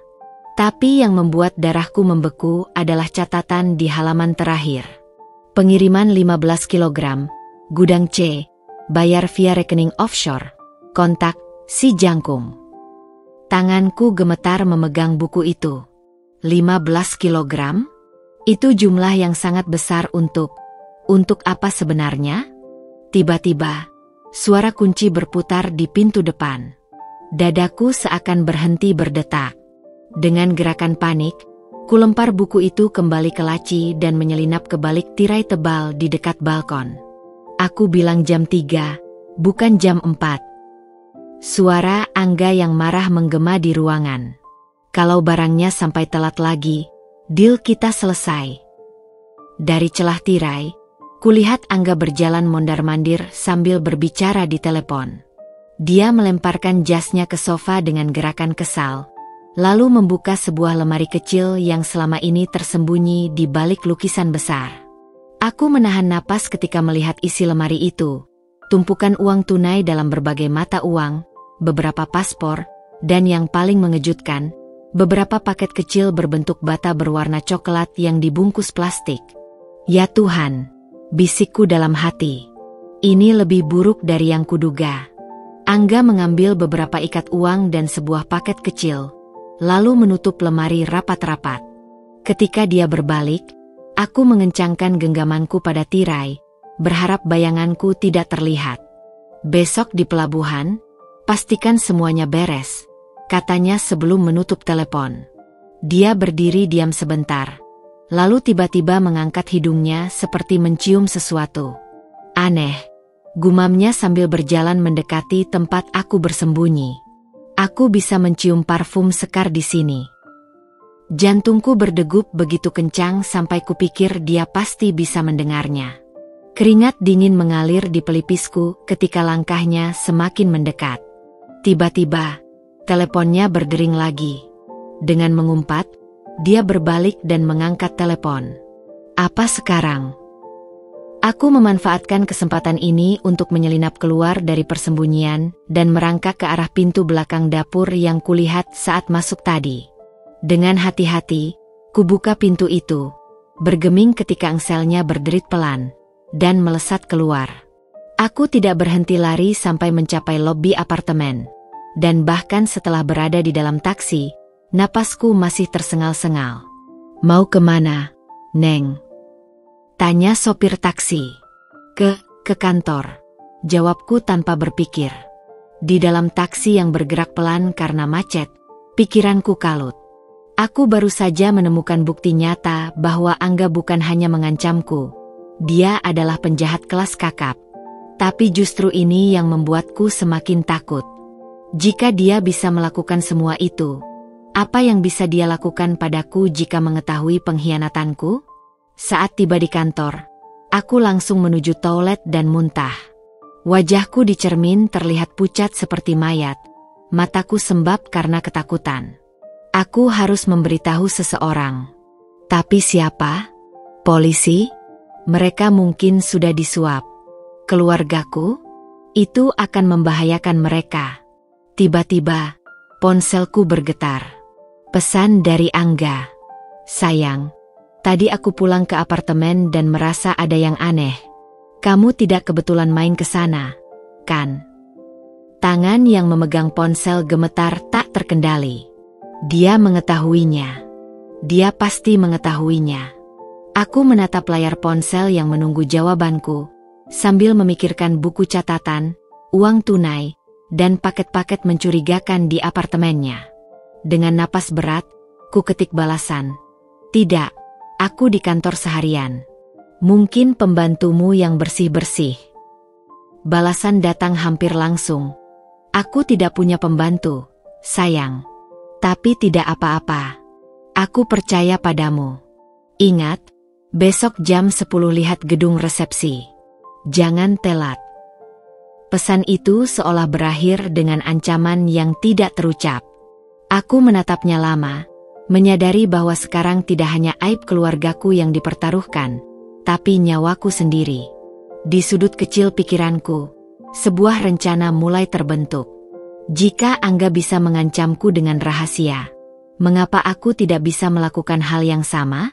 A: Tapi yang membuat darahku membeku adalah catatan di halaman terakhir. Pengiriman 15 kg, gudang C, bayar via rekening offshore, kontak si Jangkung. Tanganku gemetar memegang buku itu. 15 kg? Itu jumlah yang sangat besar untuk apa sebenarnya? Tiba-tiba, suara kunci berputar di pintu depan. Dadaku seakan berhenti berdetak. Dengan gerakan panik, kulempar buku itu kembali ke laci dan menyelinap ke balik tirai tebal di dekat balkon. Aku bilang jam 3, bukan jam 4. Suara Angga yang marah menggema di ruangan. Kalau barangnya sampai telat lagi, deal kita selesai. Dari celah tirai, kulihat Angga berjalan mondar-mandir sambil berbicara di telepon. Dia melemparkan jasnya ke sofa dengan gerakan kesal, lalu membuka sebuah lemari kecil yang selama ini tersembunyi di balik lukisan besar. Aku menahan napas ketika melihat isi lemari itu. Tumpukan uang tunai dalam berbagai mata uang, beberapa paspor, dan yang paling mengejutkan, beberapa paket kecil berbentuk bata berwarna coklat yang dibungkus plastik. Ya Tuhan, bisikku dalam hati. Ini lebih buruk dari yang kuduga. Angga mengambil beberapa ikat uang dan sebuah paket kecil, lalu menutup lemari rapat-rapat. Ketika dia berbalik, aku mengencangkan genggamanku pada tirai, berharap bayanganku tidak terlihat. "Besok di pelabuhan, pastikan semuanya beres," katanya sebelum menutup telepon. Dia berdiri diam sebentar, lalu tiba-tiba mengangkat hidungnya seperti mencium sesuatu. "Aneh," gumamnya sambil berjalan mendekati tempat aku bersembunyi. "Aku bisa mencium parfum sekar di sini." Jantungku berdegup begitu kencang sampai kupikir dia pasti bisa mendengarnya. Keringat dingin mengalir di pelipisku ketika langkahnya semakin mendekat. Tiba-tiba, teleponnya berdering lagi. Dengan mengumpat, dia berbalik dan mengangkat telepon. "Apa sekarang?" Aku memanfaatkan kesempatan ini untuk menyelinap keluar dari persembunyian dan merangkak ke arah pintu belakang dapur yang kulihat saat masuk tadi. Dengan hati-hati, kubuka pintu itu, bergeming ketika engselnya berderit pelan, dan melesat keluar. Aku tidak berhenti lari sampai mencapai lobi apartemen, dan bahkan setelah berada di dalam taksi, napasku masih tersengal-sengal. "Mau kemana, Neng?" tanya sopir taksi. Ke kantor," jawabku tanpa berpikir. Di dalam taksi yang bergerak pelan karena macet, pikiranku kalut. Aku baru saja menemukan bukti nyata bahwa Angga bukan hanya mengancamku. Dia adalah penjahat kelas kakap. Tapi justru ini yang membuatku semakin takut. Jika dia bisa melakukan semua itu, apa yang bisa dia lakukan padaku jika mengetahui pengkhianatanku? Saat tiba di kantor, aku langsung menuju toilet dan muntah. Wajahku di cermin terlihat pucat seperti mayat. Mataku sembab karena ketakutan. Aku harus memberitahu seseorang. Tapi siapa? Polisi? Mereka mungkin sudah disuap. Keluargaku? Itu akan membahayakan mereka. Tiba-tiba, ponselku bergetar. Pesan dari Angga. "Sayang, tadi aku pulang ke apartemen dan merasa ada yang aneh. Kamu tidak kebetulan main ke sana, kan?" Tangan yang memegang ponsel gemetar tak terkendali. Dia mengetahuinya. Dia pasti mengetahuinya. Aku menatap layar ponsel yang menunggu jawabanku, sambil memikirkan buku catatan, uang tunai, dan paket-paket mencurigakan di apartemennya. Dengan napas berat, ku ketik balasan. "Tidak, aku di kantor seharian. Mungkin pembantumu yang bersih-bersih." Balasan datang hampir langsung. "Aku tidak punya pembantu, sayang. Tapi tidak apa-apa. Aku percaya padamu. Ingat, besok jam 10 lihat gedung resepsi. Jangan telat." Pesan itu seolah berakhir dengan ancaman yang tidak terucap. Aku menatapnya lama, menyadari bahwa sekarang tidak hanya aib keluargaku yang dipertaruhkan, tapi nyawaku sendiri. Di sudut kecil pikiranku, sebuah rencana mulai terbentuk. Jika Angga bisa mengancamku dengan rahasia, mengapa aku tidak bisa melakukan hal yang sama?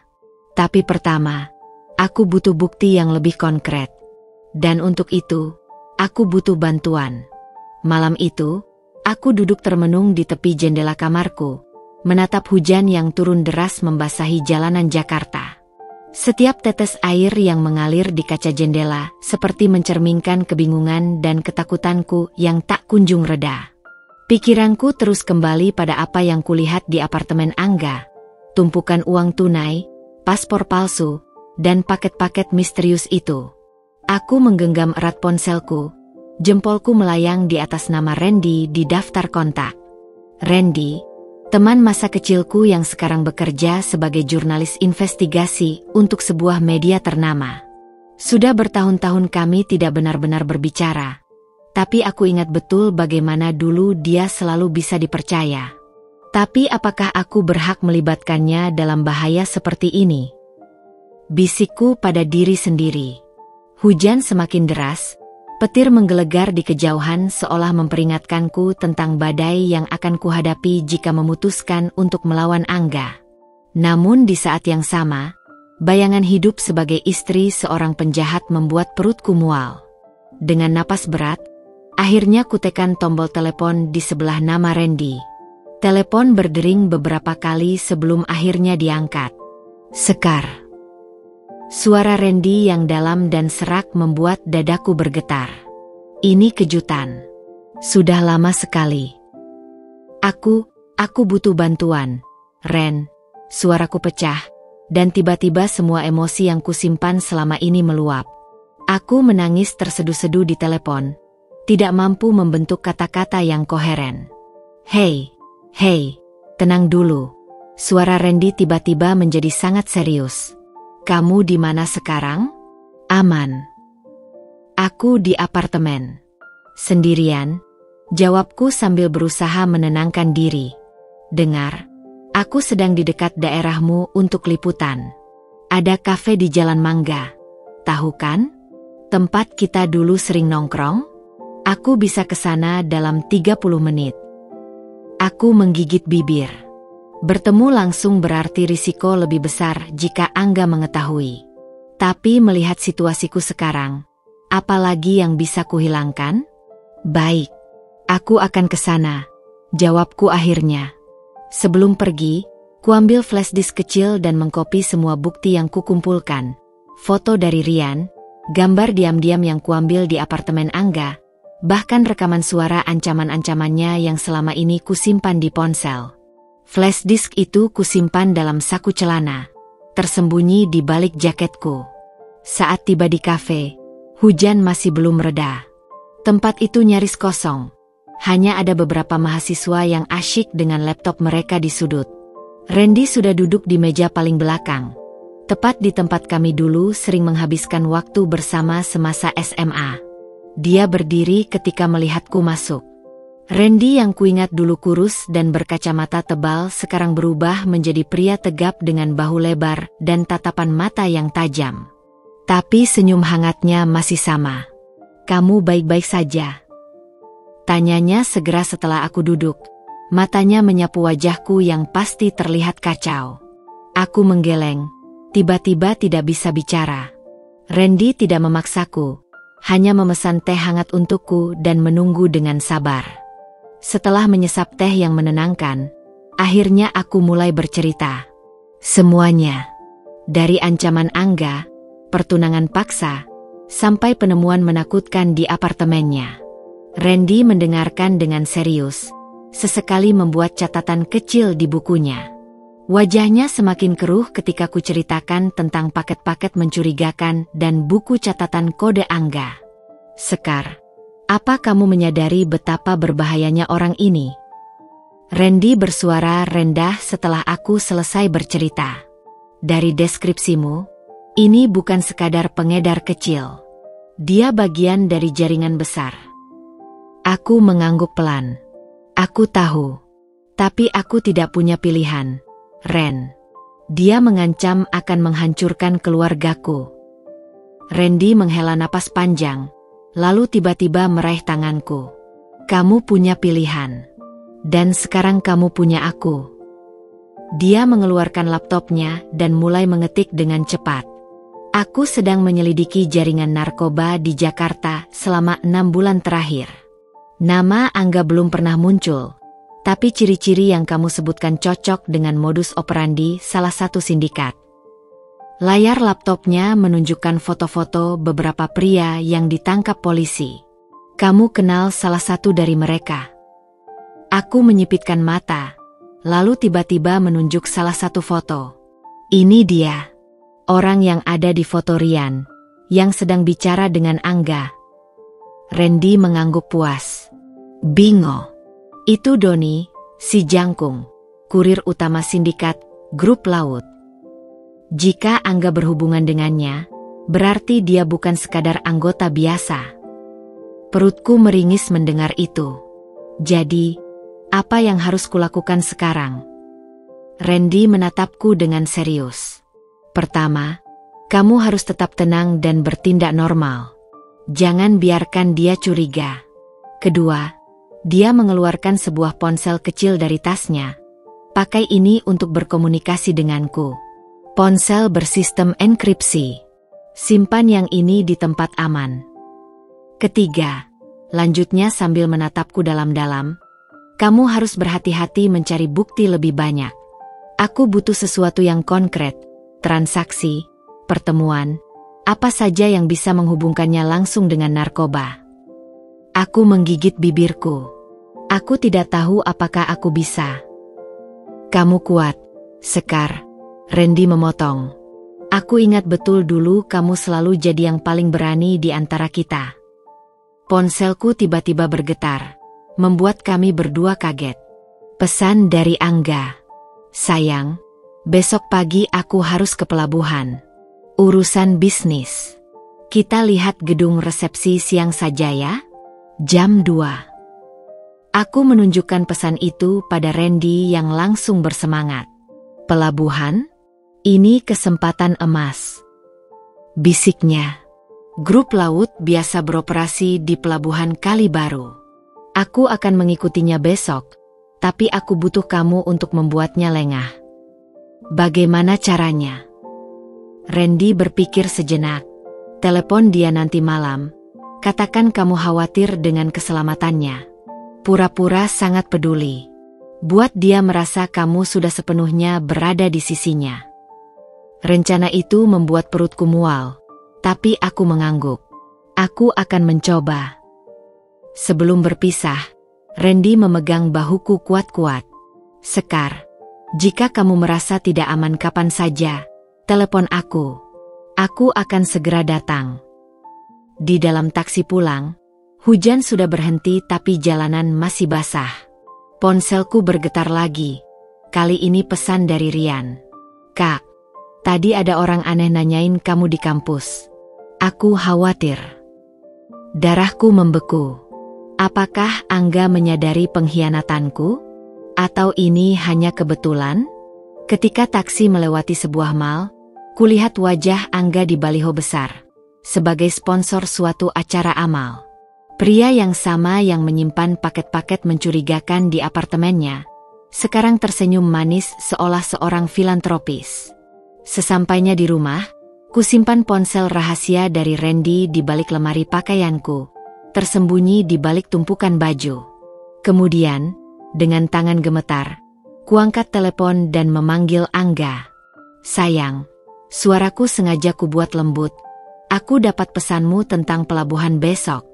A: Tapi pertama, aku butuh bukti yang lebih konkret. Dan untuk itu, aku butuh bantuan. Malam itu, aku duduk termenung di tepi jendela kamarku, menatap hujan yang turun deras membasahi jalanan Jakarta. Setiap tetes air yang mengalir di kaca jendela seperti mencerminkan kebingungan dan ketakutanku yang tak kunjung reda. Pikiranku terus kembali pada apa yang kulihat di apartemen Angga. Tumpukan uang tunai, paspor palsu, dan paket-paket misterius itu. Aku menggenggam erat ponselku. Jempolku melayang di atas nama Randy di daftar kontak. Randy, teman masa kecilku yang sekarang bekerja sebagai jurnalis investigasi untuk sebuah media ternama. Sudah bertahun-tahun kami tidak benar-benar berbicara. Tapi aku ingat betul bagaimana dulu dia selalu bisa dipercaya. Tapi apakah aku berhak melibatkannya dalam bahaya seperti ini? Bisikku pada diri sendiri. Hujan semakin deras, petir menggelegar di kejauhan seolah memperingatkanku tentang badai yang akan kuhadapi jika memutuskan untuk melawan Angga. Namun di saat yang sama, bayangan hidup sebagai istri seorang penjahat membuat perutku mual. Dengan napas berat, akhirnya kutekan tombol telepon di sebelah nama Randy. Telepon berdering beberapa kali sebelum akhirnya diangkat. Sekar. Suara Randy yang dalam dan serak membuat dadaku bergetar. Ini kejutan. Sudah lama sekali. Aku butuh bantuan. Ren, suaraku pecah, dan tiba-tiba semua emosi yang kusimpan selama ini meluap. Aku menangis terseduh-seduh di telepon, tidak mampu membentuk kata-kata yang koheren. Hei, tenang dulu. Suara Randy tiba-tiba menjadi sangat serius. Kamu di mana sekarang? Aman. Aku di apartemen. Sendirian, jawabku sambil berusaha menenangkan diri. Dengar, aku sedang di dekat daerahmu untuk liputan. Ada kafe di Jalan Mangga. Tahu kan? Tempat kita dulu sering nongkrong? Aku bisa ke sana dalam 30 menit. Aku menggigit bibir. Bertemu langsung berarti risiko lebih besar jika Angga mengetahui. Tapi melihat situasiku sekarang, apalagi yang bisa kuhilangkan? Baik, aku akan ke sana, jawabku akhirnya. Sebelum pergi, kuambil flash disk kecil dan mengkopi semua bukti yang kukumpulkan. Foto dari Rian, gambar diam-diam yang kuambil di apartemen Angga, bahkan rekaman suara ancaman-ancamannya yang selama ini kusimpan di ponsel. Flash disk itu kusimpan dalam saku celana, tersembunyi di balik jaketku. Saat tiba di kafe, hujan masih belum reda. Tempat itu nyaris kosong. Hanya ada beberapa mahasiswa yang asyik dengan laptop mereka di sudut. Randy sudah duduk di meja paling belakang. Tepat di tempat kami dulu sering menghabiskan waktu bersama semasa SMA. Dia berdiri ketika melihatku masuk. Randy yang kuingat dulu kurus dan berkacamata tebal sekarang berubah menjadi pria tegap dengan bahu lebar dan tatapan mata yang tajam. Tapi senyum hangatnya masih sama. Kamu baik-baik saja? Tanyanya segera setelah aku duduk. Matanya menyapu wajahku yang pasti terlihat kacau. Aku menggeleng. Tiba-tiba tidak bisa bicara. Randy tidak memaksaku, hanya memesan teh hangat untukku dan menunggu dengan sabar. Setelah menyesap teh yang menenangkan, akhirnya aku mulai bercerita. Semuanya. Dari ancaman Angga, pertunangan paksa, sampai penemuan menakutkan di apartemennya. Randy mendengarkan dengan serius, sesekali membuat catatan kecil di bukunya. Wajahnya semakin keruh ketika ku ceritakan tentang paket-paket mencurigakan dan buku catatan kode Angga. Sekar, apa kamu menyadari betapa berbahayanya orang ini? Randy bersuara rendah setelah aku selesai bercerita. Dari deskripsimu, ini bukan sekadar pengedar kecil. Dia bagian dari jaringan besar. Aku mengangguk pelan. Aku tahu, tapi aku tidak punya pilihan. Ren, dia mengancam akan menghancurkan keluargaku. Randy menghela napas panjang, lalu tiba-tiba meraih tanganku. Kamu punya pilihan. Dan sekarang kamu punya aku. Dia mengeluarkan laptopnya dan mulai mengetik dengan cepat. Aku sedang menyelidiki jaringan narkoba di Jakarta selama 6 bulan terakhir. Nama Angga belum pernah muncul. Tapi ciri-ciri yang kamu sebutkan cocok dengan modus operandi salah satu sindikat. Layar laptopnya menunjukkan foto-foto beberapa pria yang ditangkap polisi. Kamu kenal salah satu dari mereka. Aku menyipitkan mata, lalu tiba-tiba menunjuk salah satu foto. Ini dia, orang yang ada di foto Rian, yang sedang bicara dengan Angga. Randy mengangguk puas. Bingo. Itu Doni, si jangkung, kurir utama sindikat, grup laut. Jika Angga berhubungan dengannya, berarti dia bukan sekadar anggota biasa. Perutku meringis mendengar itu. Jadi, apa yang harus kulakukan sekarang? Randy menatapku dengan serius. Pertama, kamu harus tetap tenang dan bertindak normal. Jangan biarkan dia curiga. Kedua, dia mengeluarkan sebuah ponsel kecil dari tasnya. Pakai ini untuk berkomunikasi denganku. Ponsel bersistem enkripsi. Simpan yang ini di tempat aman. Ketiga, lanjutnya sambil menatapku dalam-dalam, kamu harus berhati-hati mencari bukti lebih banyak. Aku butuh sesuatu yang konkret, transaksi, pertemuan, apa saja yang bisa menghubungkannya langsung dengan narkoba. Aku menggigit bibirku. Aku tidak tahu apakah aku bisa. Kamu kuat, Sekar. Randy memotong. Aku ingat betul dulu kamu selalu jadi yang paling berani di antara kita. Ponselku tiba-tiba bergetar, membuat kami berdua kaget. Pesan dari Angga. Sayang, besok pagi aku harus ke pelabuhan. Urusan bisnis. Kita lihat gedung resepsi siang saja ya? Jam 2. Aku menunjukkan pesan itu pada Randy yang langsung bersemangat. Pelabuhan? Ini kesempatan emas. Bisiknya. Grup laut biasa beroperasi di pelabuhan Kali Baru. Aku akan mengikutinya besok, tapi aku butuh kamu untuk membuatnya lengah. Bagaimana caranya? Randy berpikir sejenak. Telepon dia nanti malam. Katakan kamu khawatir dengan keselamatannya. Pura-pura sangat peduli. Buat dia merasa kamu sudah sepenuhnya berada di sisinya. Rencana itu membuat perutku mual, tapi aku mengangguk. Aku akan mencoba. Sebelum berpisah, Randy memegang bahuku kuat-kuat. Sekar, jika kamu merasa tidak aman kapan saja, telepon aku. Aku akan segera datang. Di dalam taksi pulang, hujan sudah berhenti tapi jalanan masih basah. Ponselku bergetar lagi. Kali ini pesan dari Rian. Kak, tadi ada orang aneh nanyain kamu di kampus. Aku khawatir. Darahku membeku. Apakah Angga menyadari pengkhianatanku? Atau ini hanya kebetulan? Ketika taksi melewati sebuah mall, kulihat wajah Angga di baliho besar, sebagai sponsor suatu acara amal. Pria yang sama yang menyimpan paket-paket mencurigakan di apartemennya, sekarang tersenyum manis seolah seorang filantropis. Sesampainya di rumah, kusimpan ponsel rahasia dari Randy di balik lemari pakaianku, tersembunyi di balik tumpukan baju. Kemudian, dengan tangan gemetar, kuangkat telepon dan memanggil Angga. Sayang, suaraku sengaja kubuat lembut. Aku dapat pesanmu tentang pelabuhan besok.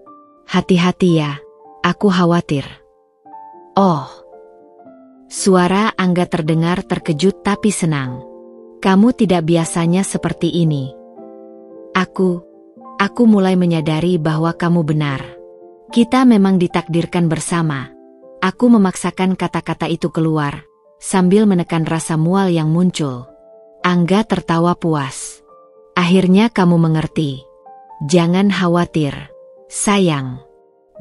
A: Hati-hati ya, aku khawatir. Oh. Suara Angga terdengar terkejut tapi senang. Kamu tidak biasanya seperti ini. Aku mulai menyadari bahwa kamu benar. Kita memang ditakdirkan bersama. Aku memaksakan kata-kata itu keluar, sambil menekan rasa mual yang muncul. Angga tertawa puas. Akhirnya kamu mengerti. Jangan khawatir, sayang.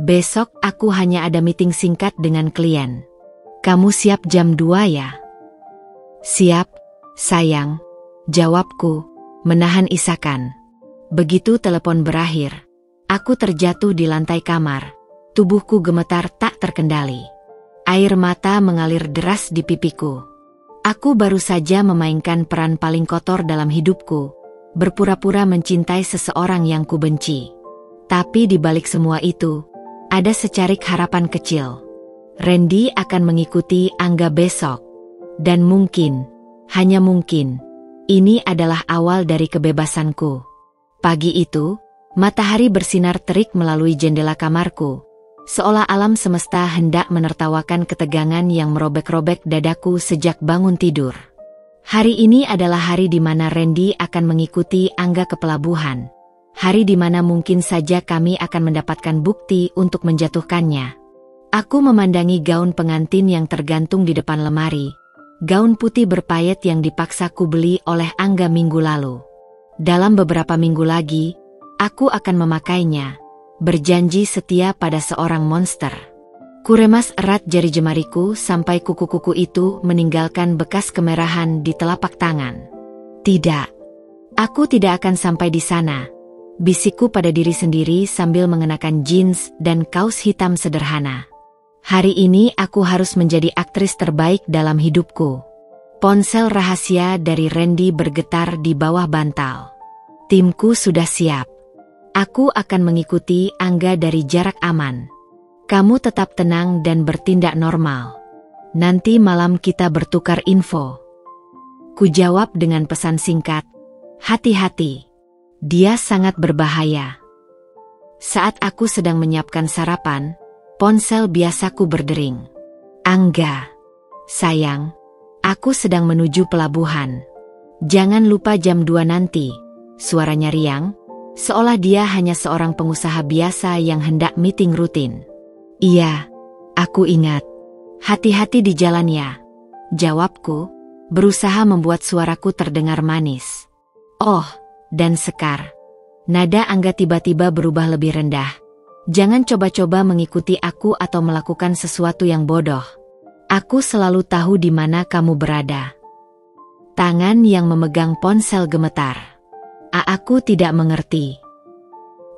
A: Besok aku hanya ada meeting singkat dengan klien. Kamu siap jam 2 ya? Siap, sayang. Jawabku, menahan isakan. Begitu telepon berakhir, aku terjatuh di lantai kamar. Tubuhku gemetar tak terkendali. Air mata mengalir deras di pipiku. Aku baru saja memainkan peran paling kotor dalam hidupku, berpura-pura mencintai seseorang yang kubenci. Tapi di balik semua itu, ada secarik harapan kecil. Randy akan mengikuti Angga besok. Dan mungkin, hanya mungkin, ini adalah awal dari kebebasanku. Pagi itu, matahari bersinar terik melalui jendela kamarku, seolah alam semesta hendak menertawakan ketegangan yang merobek-robek dadaku sejak bangun tidur. Hari ini adalah hari di mana Randy akan mengikuti Angga ke pelabuhan. Hari di mana mungkin saja kami akan mendapatkan bukti untuk menjatuhkannya. Aku memandangi gaun pengantin yang tergantung di depan lemari. Gaun putih berpayet yang dipaksa ku beli oleh Angga minggu lalu. Dalam beberapa minggu lagi, aku akan memakainya, berjanji setia pada seorang monster. Kuremas erat jari jemariku sampai kuku-kuku itu meninggalkan bekas kemerahan di telapak tangan. Tidak, aku tidak akan sampai di sana, bisikku pada diri sendiri sambil mengenakan jeans dan kaos hitam sederhana. Hari ini aku harus menjadi aktris terbaik dalam hidupku. Ponsel rahasia dari Randy bergetar di bawah bantal. Timku sudah siap. Aku akan mengikuti Angga dari jarak aman. Kamu tetap tenang dan bertindak normal. Nanti malam kita bertukar info. Ku jawab dengan pesan singkat. Hati-hati. Dia sangat berbahaya. Saat aku sedang menyiapkan sarapan, ponsel biasaku berdering. Angga. Sayang, aku sedang menuju pelabuhan. Jangan lupa jam 2 nanti. Suaranya riang, seolah dia hanya seorang pengusaha biasa yang hendak meeting rutin. Iya, aku ingat. Hati-hati di jalan ya. Jawabku, berusaha membuat suaraku terdengar manis. Oh, dan Sekar. Nada Angga tiba-tiba berubah lebih rendah. Jangan coba-coba mengikuti aku atau melakukan sesuatu yang bodoh. Aku selalu tahu di mana kamu berada. Tangan yang memegang ponsel gemetar. Aku tidak mengerti.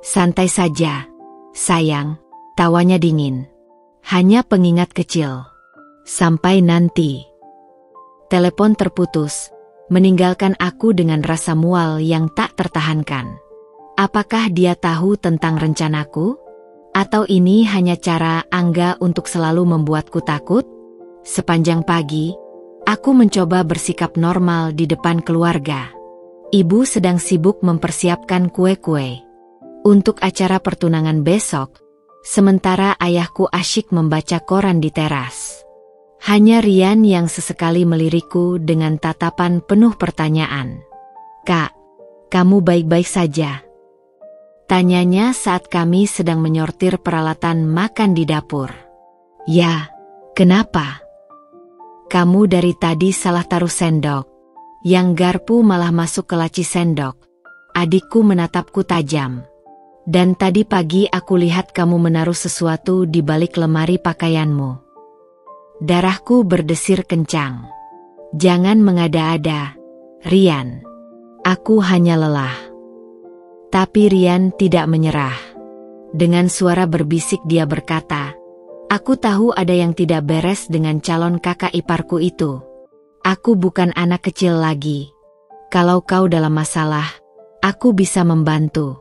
A: Santai saja, sayang. Tawanya dingin. Hanya pengingat kecil. Sampai nanti. Telepon terputus, meninggalkan aku dengan rasa mual yang tak tertahankan. Apakah dia tahu tentang rencanaku? Atau ini hanya cara Angga untuk selalu membuatku takut? Sepanjang pagi, aku mencoba bersikap normal di depan keluarga. Ibu sedang sibuk mempersiapkan kue-kue untuk acara pertunangan besok. Sementara ayahku asyik membaca koran di teras. Hanya Rian yang sesekali melirikku dengan tatapan penuh pertanyaan. Kak, kamu baik-baik saja? Tanyanya saat kami sedang menyortir peralatan makan di dapur. Ya, kenapa? Kamu dari tadi salah taruh sendok. Yang garpu malah masuk ke laci sendok. Adikku menatapku tajam. Dan tadi pagi aku lihat kamu menaruh sesuatu di balik lemari pakaianmu. Darahku berdesir kencang. Jangan mengada-ada, Rian. Aku hanya lelah. Tapi Rian tidak menyerah. Dengan suara berbisik dia berkata, aku tahu ada yang tidak beres dengan calon kakak iparku itu. Aku bukan anak kecil lagi. Kalau kau dalam masalah, aku bisa membantu.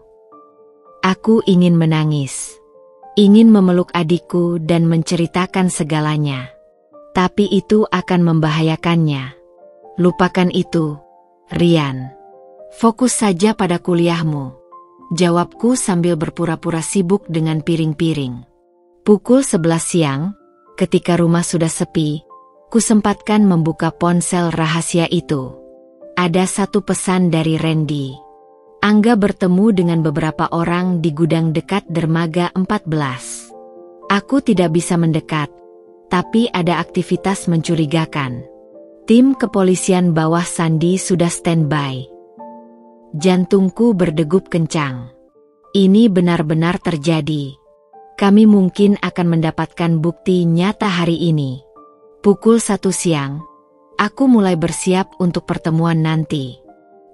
A: Aku ingin menangis. Ingin memeluk adikku dan menceritakan segalanya. Tapi itu akan membahayakannya. Lupakan itu, Rian. Fokus saja pada kuliahmu. Jawabku sambil berpura-pura sibuk dengan piring-piring. Pukul 11 siang, ketika rumah sudah sepi, kusempatkan membuka ponsel rahasia itu. Ada satu pesan dari Randy. Angga bertemu dengan beberapa orang di gudang dekat dermaga 14. Aku tidak bisa mendekat, tapi ada aktivitas mencurigakan. Tim kepolisian bawah Sandi sudah standby. Jantungku berdegup kencang. Ini benar-benar terjadi. Kami mungkin akan mendapatkan bukti nyata hari ini. Pukul 1 siang, aku mulai bersiap untuk pertemuan nanti.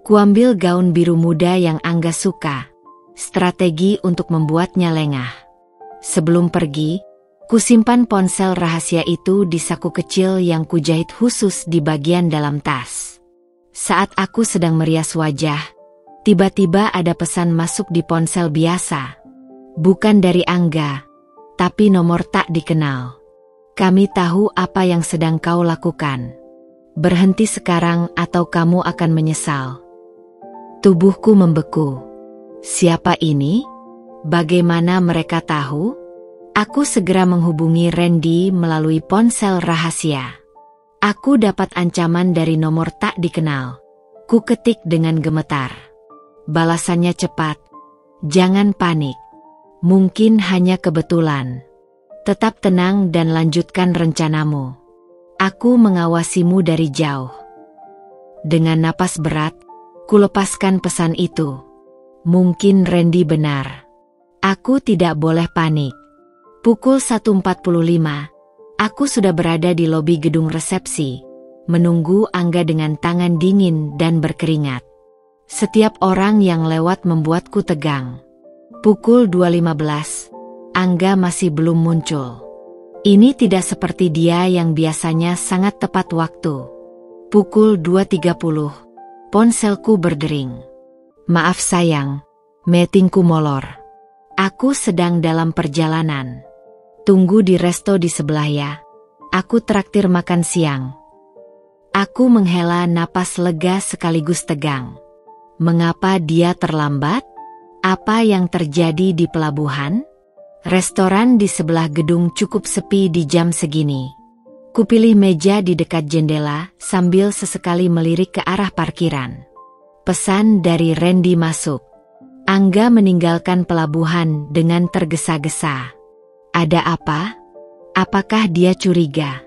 A: Kuambil gaun biru muda yang Angga suka. Strategi untuk membuatnya lengah. Sebelum pergi, kusimpan ponsel rahasia itu di saku kecil yang kujahit khusus di bagian dalam tas. Saat aku sedang merias wajah, tiba-tiba ada pesan masuk di ponsel biasa. Bukan dari Angga, tapi nomor tak dikenal. Kami tahu apa yang sedang kau lakukan. Berhenti sekarang atau kamu akan menyesal. Tubuhku membeku. Siapa ini? Bagaimana mereka tahu? Aku segera menghubungi Randy melalui ponsel rahasia. Aku dapat ancaman dari nomor tak dikenal. Ku ketik dengan gemetar. Balasannya cepat. Jangan panik. Mungkin hanya kebetulan. Tetap tenang dan lanjutkan rencanamu. Aku mengawasimu dari jauh. Dengan napas berat, kulepaskan pesan itu. Mungkin Randy benar. Aku tidak boleh panik. Pukul 1.45, aku sudah berada di lobi gedung resepsi, menunggu Angga dengan tangan dingin dan berkeringat. Setiap orang yang lewat membuatku tegang. Pukul 2.15, Angga masih belum muncul. Ini tidak seperti dia yang biasanya sangat tepat waktu. Pukul 2.30, ponselku berdering. Maaf sayang, Meetingku molor. Aku sedang dalam perjalanan. Tunggu di resto di sebelah ya. Aku traktir makan siang. Aku menghela napas lega sekaligus tegang. Mengapa dia terlambat? Apa yang terjadi di pelabuhan? Restoran di sebelah gedung cukup sepi di jam segini. Kupilih meja di dekat jendela sambil sesekali melirik ke arah parkiran. Pesan dari Randy masuk. Angga meninggalkan pelabuhan dengan tergesa-gesa. Ada apa? Apakah dia curiga?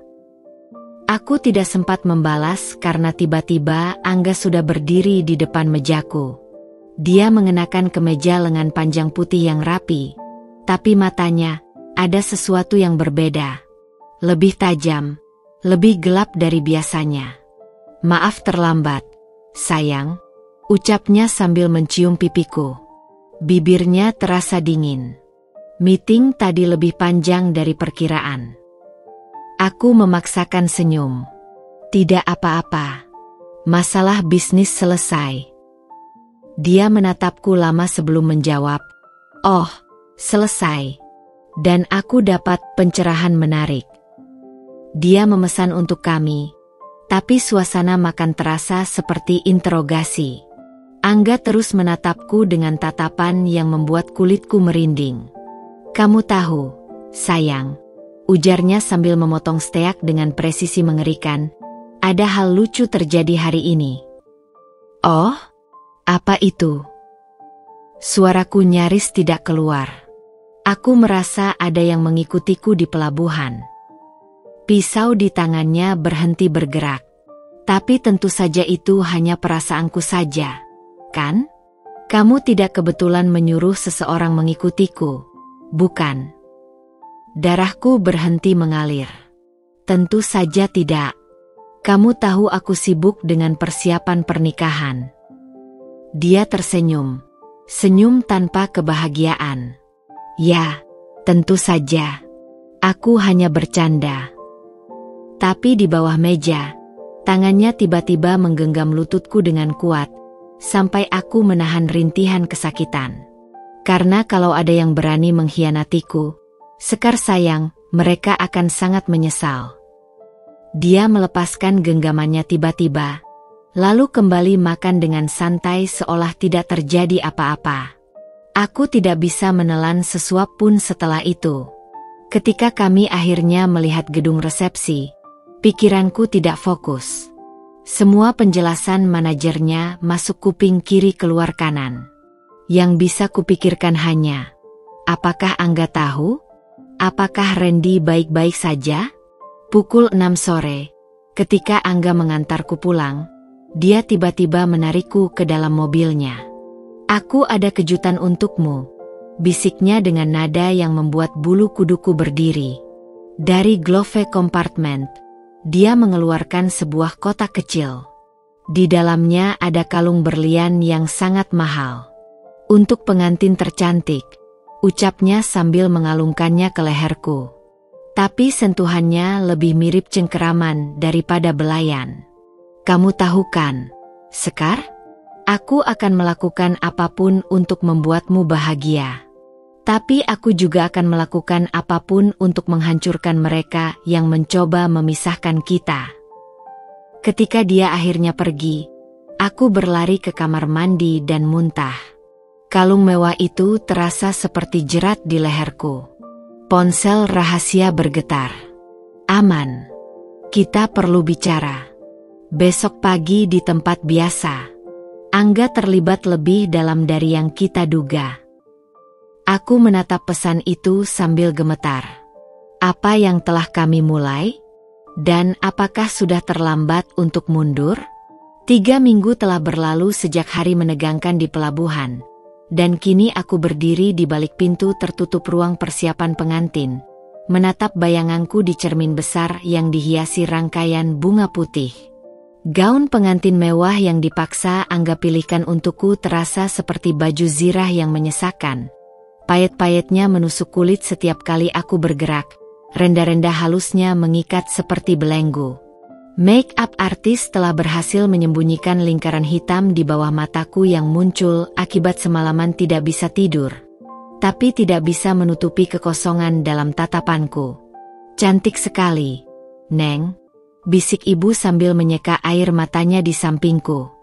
A: Aku tidak sempat membalas karena tiba-tiba Angga sudah berdiri di depan mejaku. Dia mengenakan kemeja lengan panjang putih yang rapi, tapi matanya ada sesuatu yang berbeda. Lebih tajam, lebih gelap dari biasanya. Maaf terlambat, sayang, ucapnya sambil mencium pipiku. Bibirnya terasa dingin. Meeting tadi lebih panjang dari perkiraan. Aku memaksakan senyum. Tidak apa-apa. Masalah bisnis selesai. Dia menatapku lama sebelum menjawab. Oh, selesai. Dan aku dapat pencerahan menarik. Dia memesan untuk kami. Tapi suasana makan terasa seperti interogasi. Angga terus menatapku dengan tatapan yang membuat kulitku merinding. Kamu tahu, sayang, ujarnya sambil memotong steak dengan presisi mengerikan, ada hal lucu terjadi hari ini. Oh, apa itu? Suaraku nyaris tidak keluar. Aku merasa ada yang mengikutiku di pelabuhan. Pisau di tangannya berhenti bergerak. Tapi tentu saja itu hanya perasaanku saja. Kan? Kamu tidak kebetulan menyuruh seseorang mengikutiku, bukan? Darahku berhenti mengalir. Tentu saja tidak. Kamu tahu aku sibuk dengan persiapan pernikahan. Dia tersenyum. Senyum tanpa kebahagiaan. Ya, tentu saja. Aku hanya bercanda. Tapi di bawah meja, tangannya tiba-tiba menggenggam lututku dengan kuat. Sampai aku menahan rintihan kesakitan. Karena kalau ada yang berani mengkhianatiku, Sekar sayang, mereka akan sangat menyesal. Dia melepaskan genggamannya tiba-tiba, lalu kembali makan dengan santai seolah tidak terjadi apa-apa. Aku tidak bisa menelan sesuap pun setelah itu. Ketika kami akhirnya melihat gedung resepsi, pikiranku tidak fokus. Semua penjelasan manajernya masuk kuping kiri keluar kanan. Yang bisa kupikirkan hanya, apakah Angga tahu? Apakah Randy baik-baik saja? Pukul 6 sore, ketika Angga mengantarku pulang, dia tiba-tiba menarikku ke dalam mobilnya. Aku ada kejutan untukmu, bisiknya dengan nada yang membuat bulu kuduku berdiri. Dari glove compartment, dia mengeluarkan sebuah kotak kecil. Di dalamnya ada kalung berlian yang sangat mahal. Untuk pengantin tercantik, ucapnya sambil mengalungkannya ke leherku. Tapi sentuhannya lebih mirip cengkeraman daripada belayan. Kamu tahu kan, Sekar? Aku akan melakukan apapun untuk membuatmu bahagia. Tapi aku juga akan melakukan apapun untuk menghancurkan mereka yang mencoba memisahkan kita. Ketika dia akhirnya pergi, aku berlari ke kamar mandi dan muntah. Kalung mewah itu terasa seperti jerat di leherku. Ponsel rahasia bergetar. Aman. Kita perlu bicara. Besok pagi di tempat biasa. Angga terlibat lebih dalam dari yang kita duga. Aku menatap pesan itu sambil gemetar. Apa yang telah kami mulai? Dan apakah sudah terlambat untuk mundur? 3 minggu telah berlalu sejak hari menegangkan di pelabuhan. Dan kini aku berdiri di balik pintu tertutup ruang persiapan pengantin, menatap bayanganku di cermin besar yang dihiasi rangkaian bunga putih. Gaun pengantin mewah yang dipaksa Angga pilihkan untukku terasa seperti baju zirah yang menyesakan. Payet-payetnya menusuk kulit setiap kali aku bergerak, renda-renda halusnya mengikat seperti belenggu. Make up artis telah berhasil menyembunyikan lingkaran hitam di bawah mataku yang muncul akibat semalaman tidak bisa tidur. Tapi tidak bisa menutupi kekosongan dalam tatapanku. Cantik sekali, Neng, bisik ibu sambil menyeka air matanya di sampingku.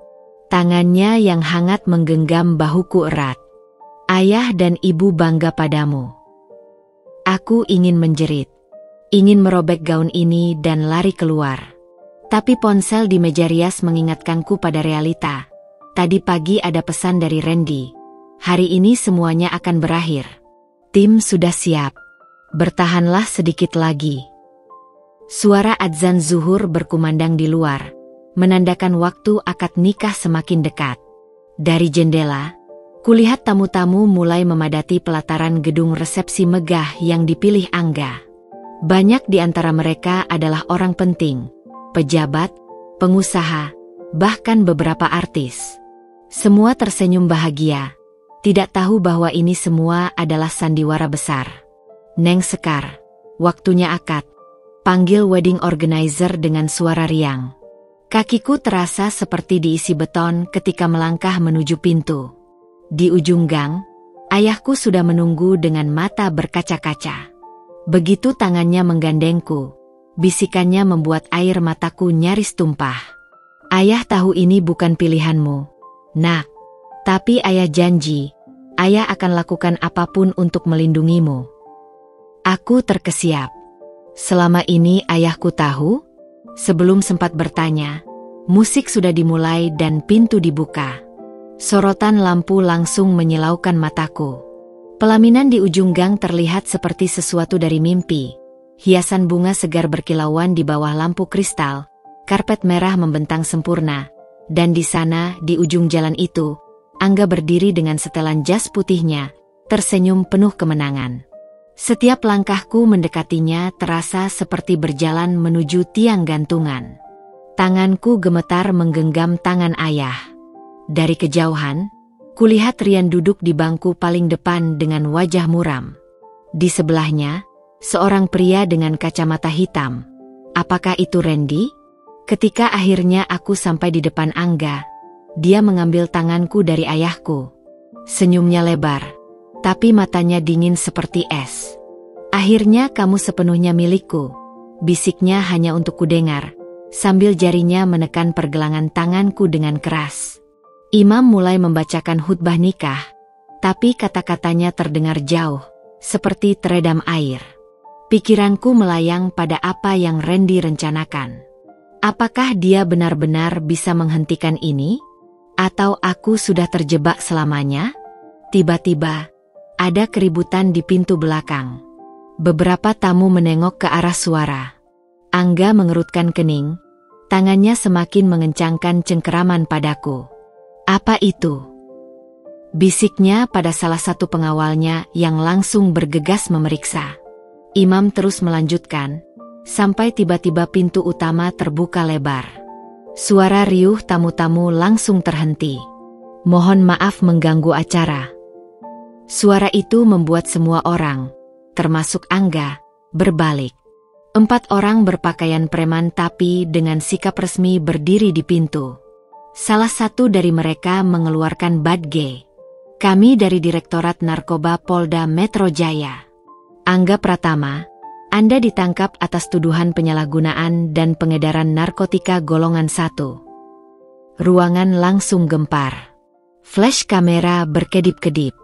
A: Tangannya yang hangat menggenggam bahuku erat. Ayah dan ibu bangga padamu. Aku ingin menjerit. Ingin merobek gaun ini dan lari keluar. Tapi ponsel di meja rias mengingatkanku pada realita. Tadi pagi ada pesan dari Randy. Hari ini semuanya akan berakhir. Tim sudah siap. Bertahanlah sedikit lagi. Suara adzan zuhur berkumandang di luar, menandakan waktu akad nikah semakin dekat. Dari jendela, kulihat tamu-tamu mulai memadati pelataran gedung resepsi megah yang dipilih Angga. Banyak di antara mereka adalah orang penting, pejabat, pengusaha, bahkan beberapa artis. Semua tersenyum bahagia, tidak tahu bahwa ini semua adalah sandiwara besar. Neng Sekar, waktunya akad, panggil wedding organizer dengan suara riang. Kakiku terasa seperti diisi beton ketika melangkah menuju pintu. Di ujung gang, ayahku sudah menunggu dengan mata berkaca-kaca. Begitu tangannya menggandengku, bisikannya membuat air mataku nyaris tumpah. Ayah tahu ini bukan pilihanmu, Nak. Tapi ayah janji, ayah akan lakukan apapun untuk melindungimu. Aku terkesiap. Selama ini ayahku tahu? Sebelum sempat bertanya, musik sudah dimulai dan pintu dibuka. Sorotan lampu langsung menyilaukan mataku. Pelaminan di ujung gang terlihat seperti sesuatu dari mimpi. Hiasan bunga segar berkilauan di bawah lampu kristal, karpet merah membentang sempurna. Dan di sana, di ujung jalan itu, Angga berdiri dengan setelan jas putihnya, tersenyum penuh kemenangan. Setiap langkahku mendekatinya terasa seperti berjalan menuju tiang gantungan. Tanganku gemetar menggenggam tangan ayah. Dari kejauhan, kulihat Rian duduk di bangku paling depan dengan wajah muram. Di sebelahnya, seorang pria dengan kacamata hitam. Apakah itu Randy? Ketika akhirnya aku sampai di depan Angga, dia mengambil tanganku dari ayahku. Senyumnya lebar, tapi matanya dingin seperti es. Akhirnya kamu sepenuhnya milikku, bisiknya hanya untuk kudengar, sambil jarinya menekan pergelangan tanganku dengan keras. Imam mulai membacakan khutbah nikah, tapi kata-katanya terdengar jauh, seperti teredam air. Pikiranku melayang pada apa yang Randy rencanakan. Apakah dia benar-benar bisa menghentikan ini? Atau aku sudah terjebak selamanya? Tiba-tiba, ada keributan di pintu belakang. Beberapa tamu menengok ke arah suara. Angga mengerutkan kening, tangannya semakin mengencangkan cengkeraman padaku. Apa itu? Bisiknya pada salah satu pengawalnya yang langsung bergegas memeriksa. Imam terus melanjutkan, sampai tiba-tiba pintu utama terbuka lebar. Suara riuh tamu-tamu langsung terhenti. Mohon maaf mengganggu acara. Suara itu membuat semua orang, termasuk Angga, berbalik. 4 orang berpakaian preman tapi dengan sikap resmi berdiri di pintu. Salah satu dari mereka mengeluarkan badge. Kami dari Direktorat Narkoba Polda Metro Jaya. Angga Pratama, Anda ditangkap atas tuduhan penyalahgunaan dan pengedaran narkotika golongan 1. Ruangan langsung gempar. Flash kamera berkedip-kedip.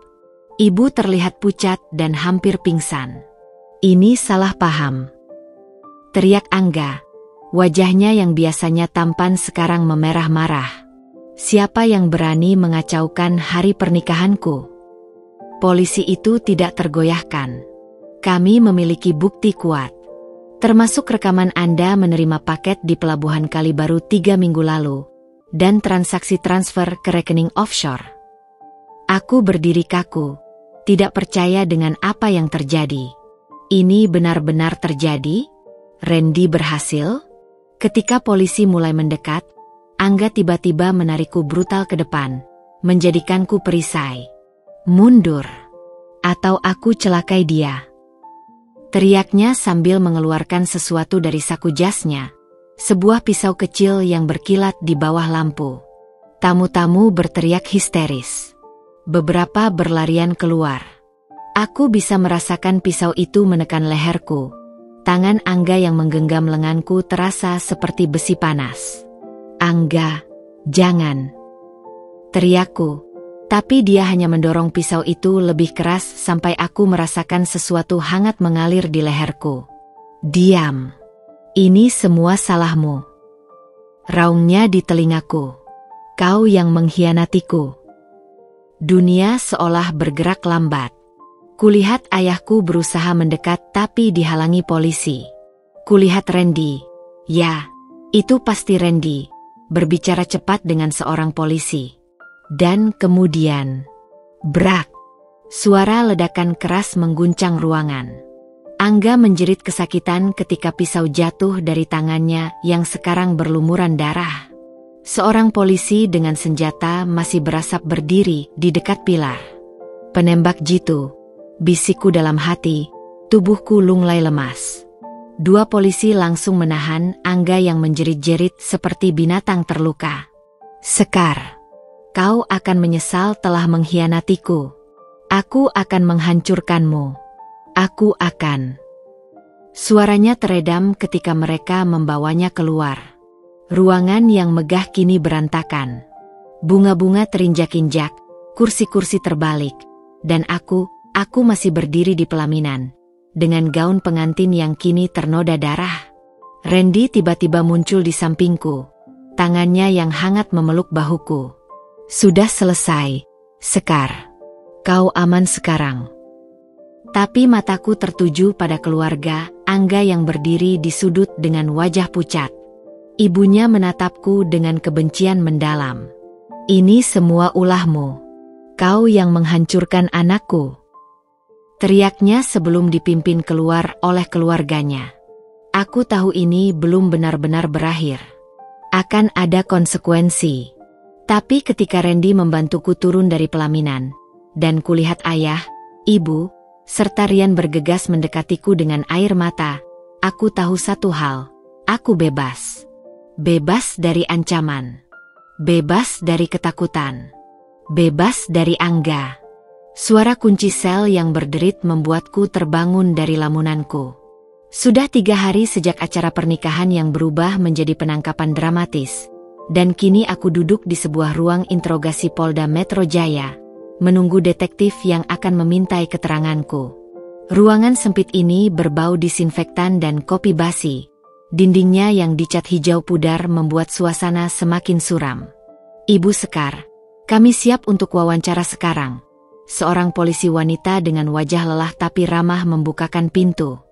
A: Ibu terlihat pucat dan hampir pingsan. Ini salah paham, teriak Angga. Wajahnya yang biasanya tampan sekarang memerah marah. Siapa yang berani mengacaukan hari pernikahanku? Polisi itu tidak tergoyahkan. Kami memiliki bukti kuat. Termasuk rekaman Anda menerima paket di Pelabuhan Kalibaru 3 minggu lalu, dan transaksi transfer ke rekening offshore. Aku berdiri kaku, tidak percaya dengan apa yang terjadi. Ini benar-benar terjadi? Randy berhasil? Ketika polisi mulai mendekat, Angga tiba-tiba menarikku brutal ke depan, menjadikanku perisai. Mundur, atau aku celakai dia. Teriaknya sambil mengeluarkan sesuatu dari saku jasnya. Sebuah pisau kecil yang berkilat di bawah lampu. Tamu-tamu berteriak histeris. Beberapa berlarian keluar. Aku bisa merasakan pisau itu menekan leherku. Tangan Angga yang menggenggam lenganku terasa seperti besi panas. "Angga, jangan!" teriakku. Tapi dia hanya mendorong pisau itu lebih keras sampai aku merasakan sesuatu hangat mengalir di leherku. "Diam. Ini semua salahmu," raungnya di telingaku. "Kau yang mengkhianatiku." Dunia seolah bergerak lambat. Kulihat ayahku berusaha mendekat tapi dihalangi polisi. Kulihat Randy. Ya, itu pasti Randy. Berbicara cepat dengan seorang polisi. Dan kemudian, brak. Suara ledakan keras mengguncang ruangan. Angga menjerit kesakitan ketika pisau jatuh dari tangannya yang sekarang berlumuran darah. Seorang polisi dengan senjata masih berasap berdiri di dekat pilar. "Penembak jitu," bisikku dalam hati, tubuhku lunglai lemas. Dua polisi langsung menahan Angga yang menjerit-jerit seperti binatang terluka. "Sekar, kau akan menyesal telah mengkhianatiku. Aku akan menghancurkanmu. Aku akan." Suaranya teredam ketika mereka membawanya keluar. Ruangan yang megah kini berantakan. Bunga-bunga terinjak-injak, kursi-kursi terbalik, dan aku masih berdiri di pelaminan, dengan gaun pengantin yang kini ternoda darah. Randy tiba-tiba muncul di sampingku, tangannya yang hangat memeluk bahuku. "Sudah selesai, Sekar. Kau aman sekarang." Tapi mataku tertuju pada keluarga Angga yang berdiri di sudut dengan wajah pucat. Ibunya menatapku dengan kebencian mendalam. "Ini semua ulahmu. Kau yang menghancurkan anakku," teriaknya sebelum dipimpin keluar oleh keluarganya. Aku tahu ini belum benar-benar berakhir. Akan ada konsekuensi. Tapi ketika Randy membantuku turun dari pelaminan, dan kulihat ayah, ibu, serta Rian bergegas mendekatiku dengan air mata, aku tahu satu hal, aku bebas. Bebas dari ancaman. Bebas dari ketakutan. Bebas dari Angga. Suara kunci sel yang berderit membuatku terbangun dari lamunanku. Sudah 3 hari sejak acara pernikahan yang berubah menjadi penangkapan dramatis, dan kini aku duduk di sebuah ruang interogasi Polda Metro Jaya, menunggu detektif yang akan memintai keteranganku. Ruangan sempit ini berbau disinfektan dan kopi basi. Dindingnya yang dicat hijau pudar membuat suasana semakin suram. "Ibu Sekar, kami siap untuk wawancara sekarang." Seorang polisi wanita dengan wajah lelah tapi ramah membukakan pintu.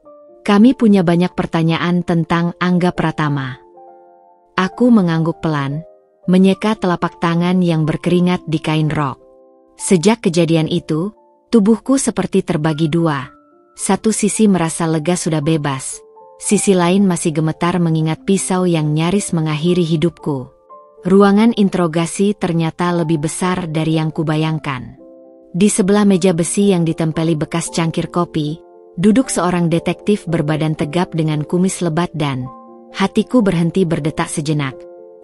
A: "Kami punya banyak pertanyaan tentang Angga Pratama." Aku mengangguk pelan, menyeka telapak tangan yang berkeringat di kain rok. Sejak kejadian itu, tubuhku seperti terbagi dua. Satu sisi merasa lega sudah bebas, sisi lain masih gemetar mengingat pisau yang nyaris mengakhiri hidupku. Ruangan interogasi ternyata lebih besar dari yang kubayangkan. Di sebelah meja besi yang ditempeli bekas cangkir kopi, duduk seorang detektif berbadan tegap dengan kumis lebat dan hatiku berhenti berdetak sejenak.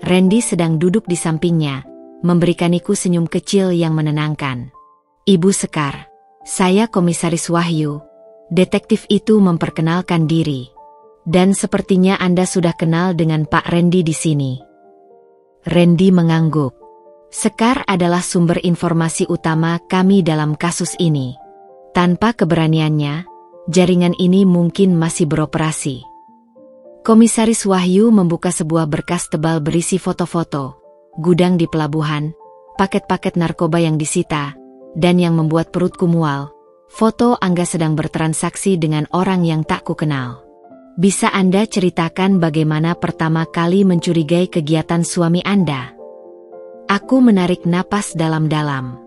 A: Randy sedang duduk di sampingnya, memberikanku senyum kecil yang menenangkan. "Ibu Sekar, saya Komisaris Wahyu." Detektif itu memperkenalkan diri. "Dan sepertinya Anda sudah kenal dengan Pak Randy di sini." Randy mengangguk. "Sekar adalah sumber informasi utama kami dalam kasus ini. Tanpa keberaniannya, jaringan ini mungkin masih beroperasi." Komisaris Wahyu membuka sebuah berkas tebal berisi foto-foto, gudang di pelabuhan, paket-paket narkoba yang disita, dan yang membuat perutku mual, foto Angga sedang bertransaksi dengan orang yang tak kukenal. "Bisa Anda ceritakan bagaimana pertama kali mencurigai kegiatan suami Anda?" Aku menarik napas dalam-dalam.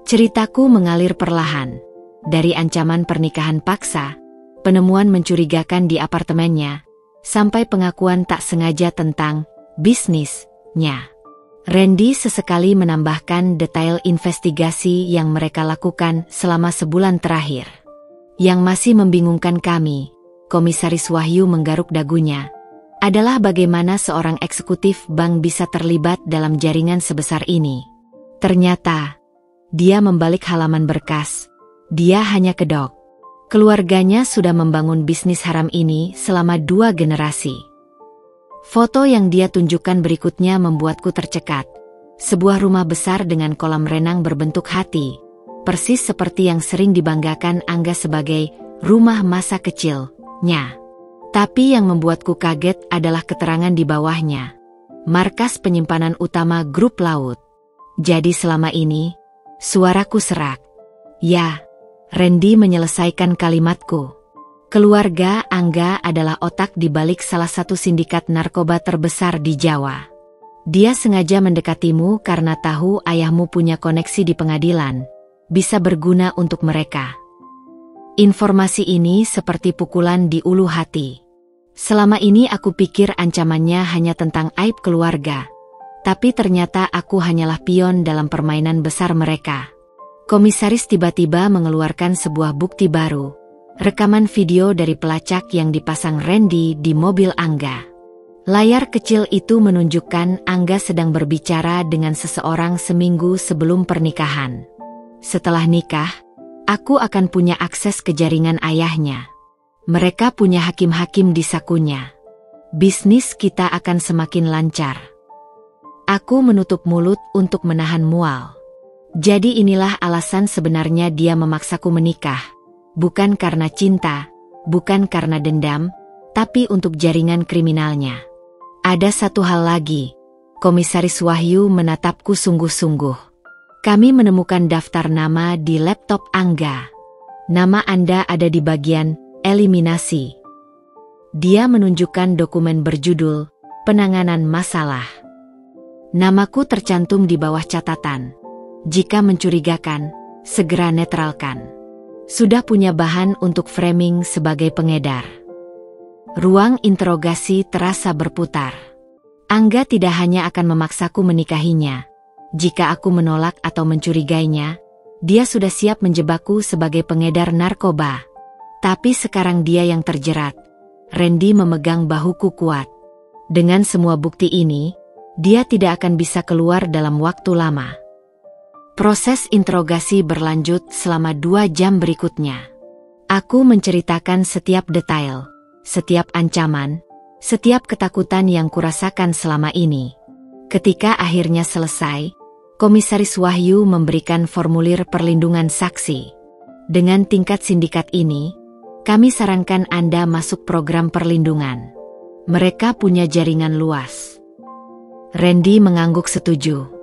A: Ceritaku mengalir perlahan. Dari ancaman pernikahan paksa, penemuan mencurigakan di apartemennya, sampai pengakuan tak sengaja tentang bisnisnya. Randy sesekali menambahkan detail investigasi yang mereka lakukan selama sebulan terakhir. Yang masih membingungkan kami, Komisaris Wahyu menggaruk dagunya, adalah bagaimana seorang eksekutif bank bisa terlibat dalam jaringan sebesar ini. Ternyata, dia membalik halaman berkas. Dia hanya kedok. Keluarganya sudah membangun bisnis haram ini selama 2 generasi. Foto yang dia tunjukkan berikutnya membuatku tercekat. Sebuah rumah besar dengan kolam renang berbentuk hati, persis seperti yang sering dibanggakan Angga sebagai rumah masa kecilnya. Tapi yang membuatku kaget adalah keterangan di bawahnya. Markas penyimpanan utama grup laut. Jadi selama ini, suaraku serak. Ya, Randy menyelesaikan kalimatku. Keluarga Angga adalah otak di balik salah satu sindikat narkoba terbesar di Jawa. Dia sengaja mendekatimu karena tahu ayahmu punya koneksi di pengadilan, bisa berguna untuk mereka. Informasi ini seperti pukulan di ulu hati. Selama ini aku pikir ancamannya hanya tentang aib keluarga, tapi ternyata aku hanyalah pion dalam permainan besar mereka. Komisaris tiba-tiba mengeluarkan sebuah bukti baru. Rekaman video dari pelacak yang dipasang Randy di mobil Angga. Layar kecil itu menunjukkan Angga sedang berbicara dengan seseorang seminggu sebelum pernikahan. Setelah nikah, aku akan punya akses ke jaringan ayahnya. Mereka punya hakim-hakim di sakunya. Bisnis kita akan semakin lancar. Aku menutup mulut untuk menahan mual. Jadi inilah alasan sebenarnya dia memaksaku menikah. Bukan karena cinta, bukan karena dendam, tapi untuk jaringan kriminalnya. Ada satu hal lagi, Komisaris Wahyu menatapku sungguh-sungguh. Kami menemukan daftar nama di laptop Angga. Nama Anda ada di bagian eliminasi. Dia menunjukkan dokumen berjudul Penanganan Masalah. Namaku tercantum di bawah catatan. Jika mencurigakan, segera netralkan. Sudah punya bahan untuk framing sebagai pengedar. Ruang interogasi terasa berputar. Angga tidak hanya akan memaksaku menikahinya. Jika aku menolak atau mencurigainya, dia sudah siap menjebakku sebagai pengedar narkoba. Tapi sekarang dia yang terjerat. Randy memegang bahuku kuat. Dengan semua bukti ini, dia tidak akan bisa keluar dalam waktu lama. Proses interogasi berlanjut selama 2 jam berikutnya. Aku menceritakan setiap detail, setiap ancaman, setiap ketakutan yang kurasakan selama ini. Ketika akhirnya selesai, Komisaris Wahyu memberikan formulir perlindungan saksi. Dengan tingkat sindikat ini, kami sarankan Anda masuk program perlindungan. Mereka punya jaringan luas. Randy mengangguk setuju.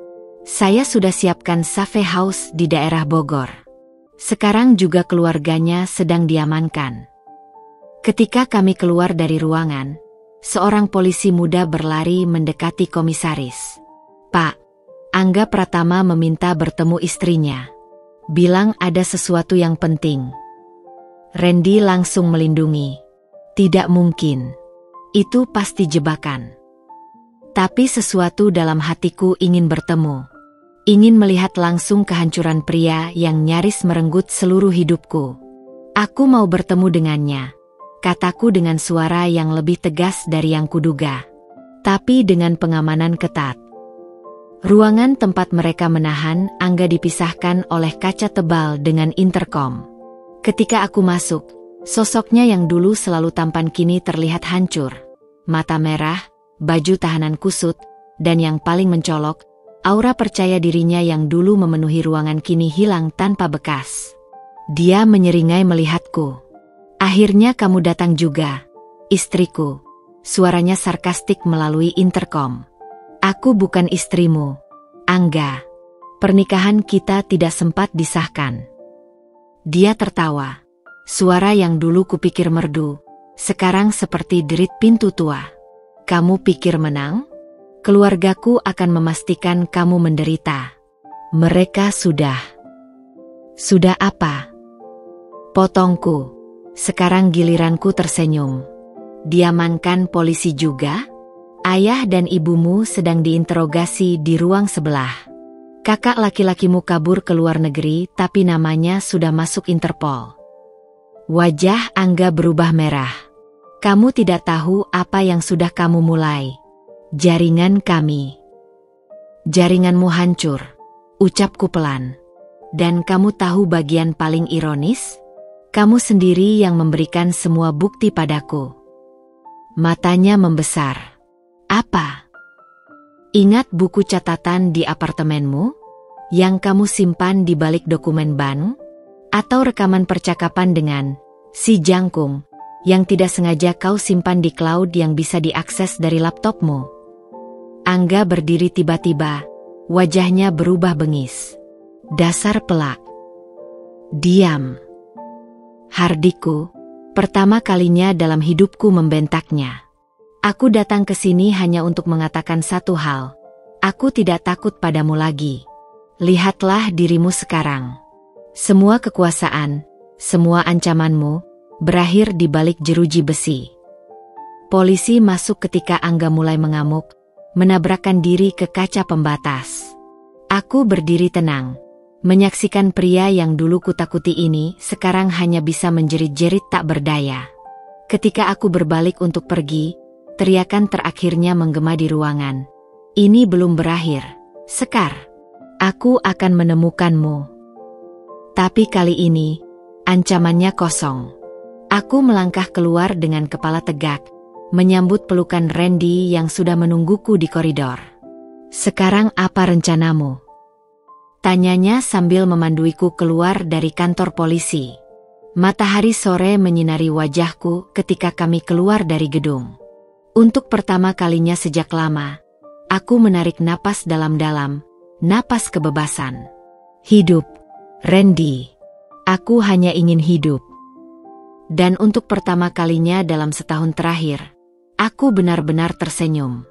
A: Saya sudah siapkan safe house di daerah Bogor. Sekarang juga keluarganya sedang diamankan. Ketika kami keluar dari ruangan, seorang polisi muda berlari mendekati komisaris. Pak, Angga Pratama meminta bertemu istrinya. Bilang ada sesuatu yang penting. Randy langsung melindungi. Tidak mungkin. Itu pasti jebakan. Tapi sesuatu dalam hatiku ingin bertemu. Ingin melihat langsung kehancuran pria yang nyaris merenggut seluruh hidupku. Aku mau bertemu dengannya, kataku dengan suara yang lebih tegas dari yang kuduga. Tapi dengan pengamanan ketat. Ruangan tempat mereka menahan Angga dipisahkan oleh kaca tebal dengan interkom. Ketika aku masuk, sosoknya yang dulu selalu tampan kini terlihat hancur. Mata merah, baju tahanan kusut, dan yang paling mencolok, aura percaya dirinya yang dulu memenuhi ruangan kini hilang tanpa bekas. Dia menyeringai melihatku. Akhirnya kamu datang juga, istriku. Suaranya sarkastik melalui interkom. Aku bukan istrimu, Angga. Pernikahan kita tidak sempat disahkan. Dia tertawa. Suara yang dulu kupikir merdu, sekarang seperti derit pintu tua. Kamu pikir menang? Keluargaku akan memastikan kamu menderita. Mereka sudah. Sudah apa? Potongku. Sekarang giliranku tersenyum. Diamankan polisi juga? Ayah dan ibumu sedang diinterogasi di ruang sebelah. Kakak laki-lakimu kabur ke luar negeri tapi namanya sudah masuk Interpol. Wajah Angga berubah merah. Kamu tidak tahu apa yang sudah kamu mulai. Jaringan kami. Jaringanmu hancur, ucapku pelan. Dan kamu tahu bagian paling ironis? Kamu sendiri yang memberikan semua bukti padaku. Matanya membesar. Apa? Ingat buku catatan di apartemenmu? Yang kamu simpan di balik dokumen bank? Atau rekaman percakapan dengan si jangkung yang tidak sengaja kau simpan di cloud yang bisa diakses dari laptopmu? Angga berdiri tiba-tiba, wajahnya berubah bengis. Dasar pelak. Diam. Hardiku, pertama kalinya dalam hidupku membentaknya. Aku datang ke sini hanya untuk mengatakan satu hal. Aku tidak takut padamu lagi. Lihatlah dirimu sekarang. Semua kekuasaan, semua ancamanmu, berakhir di balik jeruji besi. Polisi masuk ketika Angga mulai mengamuk, menabrakkan diri ke kaca pembatas. Aku berdiri tenang, menyaksikan pria yang dulu kutakuti ini sekarang hanya bisa menjerit-jerit tak berdaya. Ketika aku berbalik untuk pergi, teriakan terakhirnya menggema di ruangan. Ini belum berakhir, Sekar. Aku akan menemukanmu. Tapi kali ini, ancamannya kosong. Aku melangkah keluar dengan kepala tegak, menyambut pelukan Randy yang sudah menungguku di koridor. Sekarang apa rencanamu? Tanyanya sambil memanduiku keluar dari kantor polisi. Matahari sore menyinari wajahku ketika kami keluar dari gedung. Untuk pertama kalinya sejak lama, aku menarik napas dalam-dalam, napas kebebasan. Hidup, Randy. Aku hanya ingin hidup. Dan untuk pertama kalinya dalam setahun terakhir, aku benar-benar tersenyum.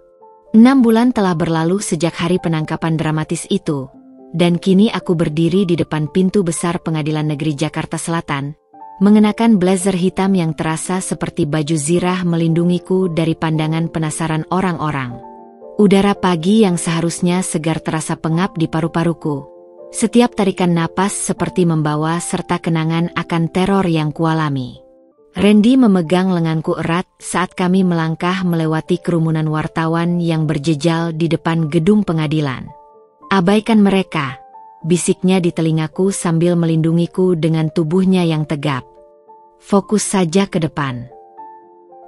A: 6 bulan telah berlalu sejak hari penangkapan dramatis itu, dan kini aku berdiri di depan pintu besar Pengadilan Negeri Jakarta Selatan, mengenakan blazer hitam yang terasa seperti baju zirah melindungiku dari pandangan penasaran orang-orang. Udara pagi yang seharusnya segar terasa pengap di paru-paruku. Setiap tarikan napas seperti membawa serta kenangan akan teror yang kualami. Randy memegang lenganku erat saat kami melangkah melewati kerumunan wartawan yang berjejal di depan gedung pengadilan. Abaikan mereka, bisiknya di telingaku sambil melindungiku dengan tubuhnya yang tegap. Fokus saja ke depan.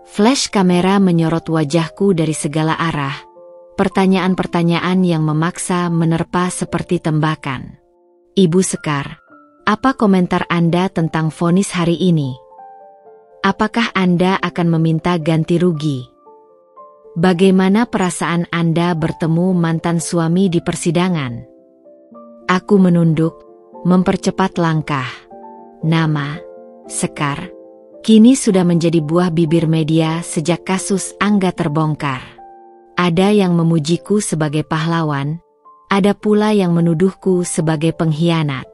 A: Flash kamera menyorot wajahku dari segala arah. Pertanyaan-pertanyaan yang memaksa menerpa seperti tembakan. Ibu Sekar, apa komentar Anda tentang vonis hari ini? Apakah Anda akan meminta ganti rugi? Bagaimana perasaan Anda bertemu mantan suami di persidangan? Aku menunduk, mempercepat langkah. Nama, Sekar, kini sudah menjadi buah bibir media sejak kasus Angga terbongkar. Ada yang memujiku sebagai pahlawan, ada pula yang menuduhku sebagai pengkhianat.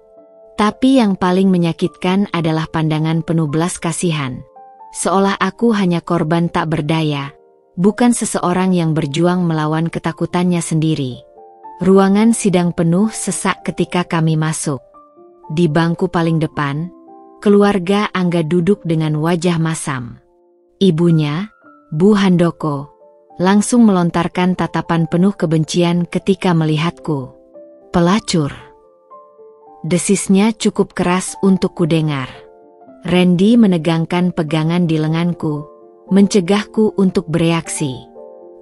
A: Tapi yang paling menyakitkan adalah pandangan penuh belas kasihan. Seolah aku hanya korban tak berdaya, bukan seseorang yang berjuang melawan ketakutannya sendiri. Ruangan sidang penuh sesak ketika kami masuk. Di bangku paling depan, keluarga Angga duduk dengan wajah masam. Ibunya, Bu Handoko, langsung melontarkan tatapan penuh kebencian ketika melihatku. Pelacur. Desisnya cukup keras untuk kudengar. Randy menegangkan pegangan di lenganku, mencegahku untuk bereaksi.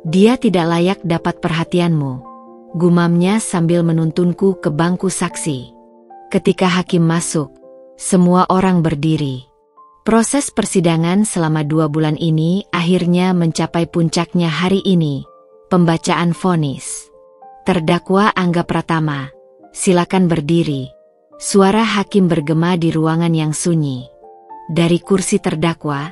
A: Dia tidak layak dapat perhatianmu, gumamnya sambil menuntunku ke bangku saksi. Ketika hakim masuk, semua orang berdiri. Proses persidangan selama 2 bulan ini akhirnya mencapai puncaknya hari ini, pembacaan vonis. Terdakwa Angga Pratama, silakan berdiri. Suara hakim bergema di ruangan yang sunyi. Dari kursi terdakwa,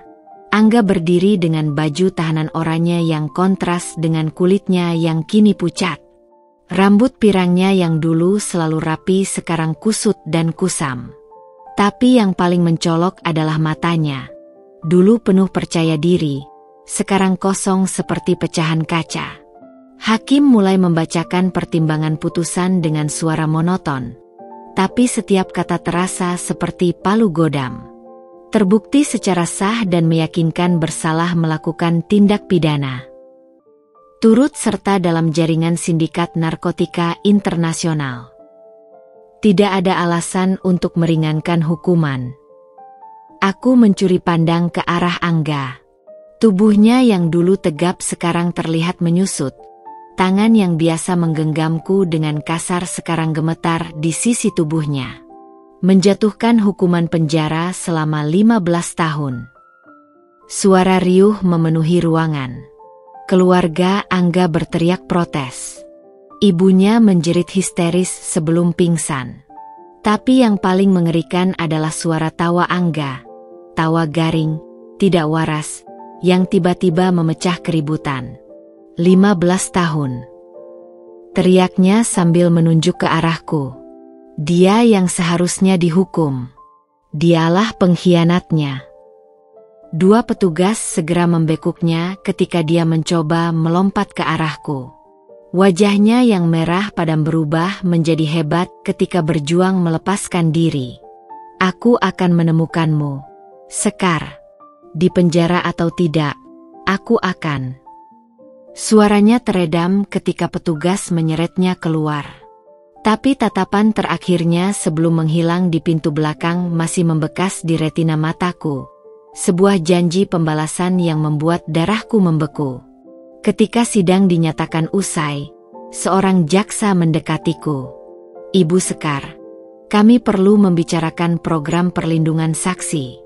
A: Angga berdiri dengan baju tahanan oranye yang kontras dengan kulitnya yang kini pucat. Rambut pirangnya yang dulu selalu rapi sekarang kusut dan kusam. Tapi yang paling mencolok adalah matanya. Dulu penuh percaya diri, sekarang kosong seperti pecahan kaca. Hakim mulai membacakan pertimbangan putusan dengan suara monoton. Tapi setiap kata terasa seperti palu godam. Terbukti secara sah dan meyakinkan bersalah melakukan tindak pidana. Turut serta dalam jaringan sindikat narkotika internasional. Tidak ada alasan untuk meringankan hukuman. Aku mencuri pandang ke arah Angga. Tubuhnya yang dulu tegap sekarang terlihat menyusut. Tangan yang biasa menggenggamku dengan kasar sekarang gemetar di sisi tubuhnya. Menjatuhkan hukuman penjara selama 15 tahun. Suara riuh memenuhi ruangan. Keluarga Angga berteriak protes. Ibunya menjerit histeris sebelum pingsan. Tapi yang paling mengerikan adalah suara tawa Angga. Tawa garing, tidak waras, yang tiba-tiba memecah keributan. 15 tahun. Teriaknya sambil menunjuk ke arahku. Dia yang seharusnya dihukum. Dialah pengkhianatnya. Dua petugas segera membekuknya ketika dia mencoba melompat ke arahku. Wajahnya yang merah padam berubah menjadi hebat ketika berjuang melepaskan diri. Aku akan menemukanmu, Sekar. Di penjara atau tidak, aku akan. Suaranya teredam ketika petugas menyeretnya keluar. Tapi tatapan terakhirnya sebelum menghilang di pintu belakang masih membekas di retina mataku. Sebuah janji pembalasan yang membuat darahku membeku. Ketika sidang dinyatakan usai, seorang jaksa mendekatiku. Ibu Sekar, kami perlu membicarakan program perlindungan saksi.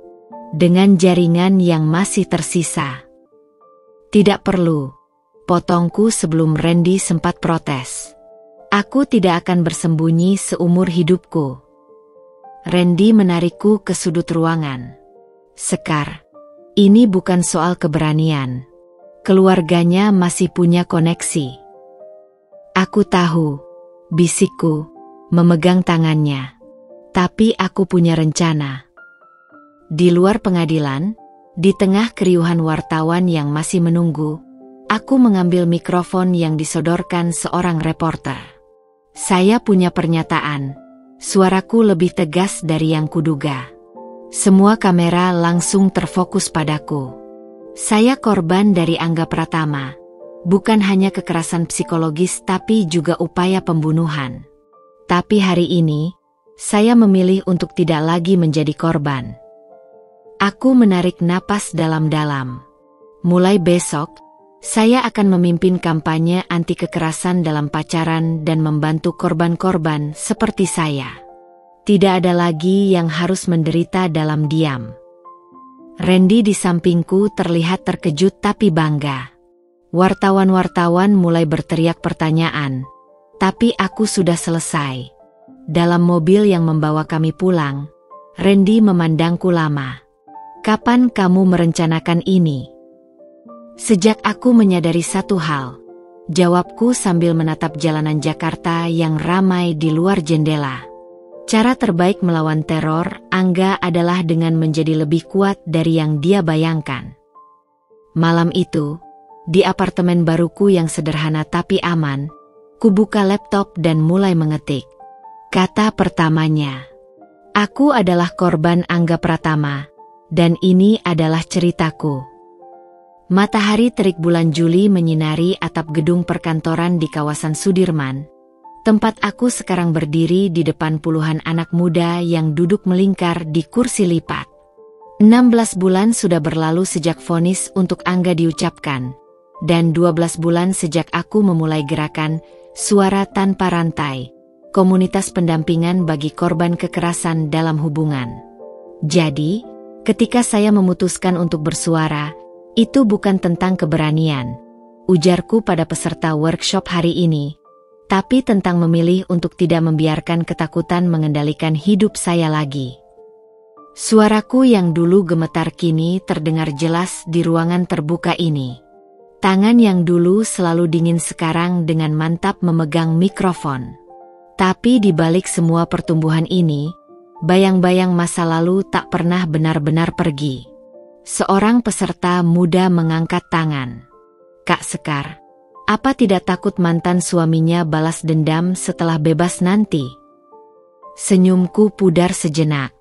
A: Dengan jaringan yang masih tersisa. Tidak perlu, potongku sebelum Randy sempat protes. Aku tidak akan bersembunyi seumur hidupku. Randy menarikku ke sudut ruangan. Sekar, ini bukan soal keberanian. Keluarganya masih punya koneksi. Aku tahu, bisikku, memegang tangannya. Tapi aku punya rencana. Di luar pengadilan, di tengah keriuhan wartawan yang masih menunggu, aku mengambil mikrofon yang disodorkan seorang reporter. Saya punya pernyataan. Suaraku lebih tegas dari yang kuduga. Semua kamera langsung terfokus padaku. Saya korban dari Angga Pratama. Bukan hanya kekerasan psikologis tapi juga upaya pembunuhan. Tapi hari ini, saya memilih untuk tidak lagi menjadi korban. Aku menarik napas dalam-dalam. Mulai besok, saya akan memimpin kampanye anti kekerasan dalam pacaran dan membantu korban-korban seperti saya. Tidak ada lagi yang harus menderita dalam diam. Randy di sampingku terlihat terkejut tapi bangga. Wartawan-wartawan mulai berteriak pertanyaan. Tapi aku sudah selesai. Dalam mobil yang membawa kami pulang, Randy memandangku lama. Kapan kamu merencanakan ini? Sejak aku menyadari satu hal, jawabku sambil menatap jalanan Jakarta yang ramai di luar jendela. Cara terbaik melawan teror Angga adalah dengan menjadi lebih kuat dari yang dia bayangkan. Malam itu, di apartemen baruku yang sederhana tapi aman, ku buka laptop dan mulai mengetik. Kata pertamanya, aku adalah korban Angga Pratama, dan ini adalah ceritaku. Matahari terik bulan Juli menyinari atap gedung perkantoran di kawasan Sudirman, tempat aku sekarang berdiri di depan puluhan anak muda yang duduk melingkar di kursi lipat. 16 bulan sudah berlalu sejak vonis untuk Angga diucapkan, dan 12 bulan sejak aku memulai gerakan Suara Tanpa Rantai, komunitas pendampingan bagi korban kekerasan dalam hubungan. Jadi, ketika saya memutuskan untuk bersuara, itu bukan tentang keberanian, ujarku pada peserta workshop hari ini, tapi tentang memilih untuk tidak membiarkan ketakutan mengendalikan hidup saya lagi. Suaraku yang dulu gemetar kini terdengar jelas di ruangan terbuka ini. Tangan yang dulu selalu dingin sekarang dengan mantap memegang mikrofon. Tapi di balik semua pertumbuhan ini, bayang-bayang masa lalu tak pernah benar-benar pergi. Seorang peserta muda mengangkat tangan. Kak Sekar, apa tidak takut mantan suaminya balas dendam setelah bebas nanti? Senyumku pudar sejenak.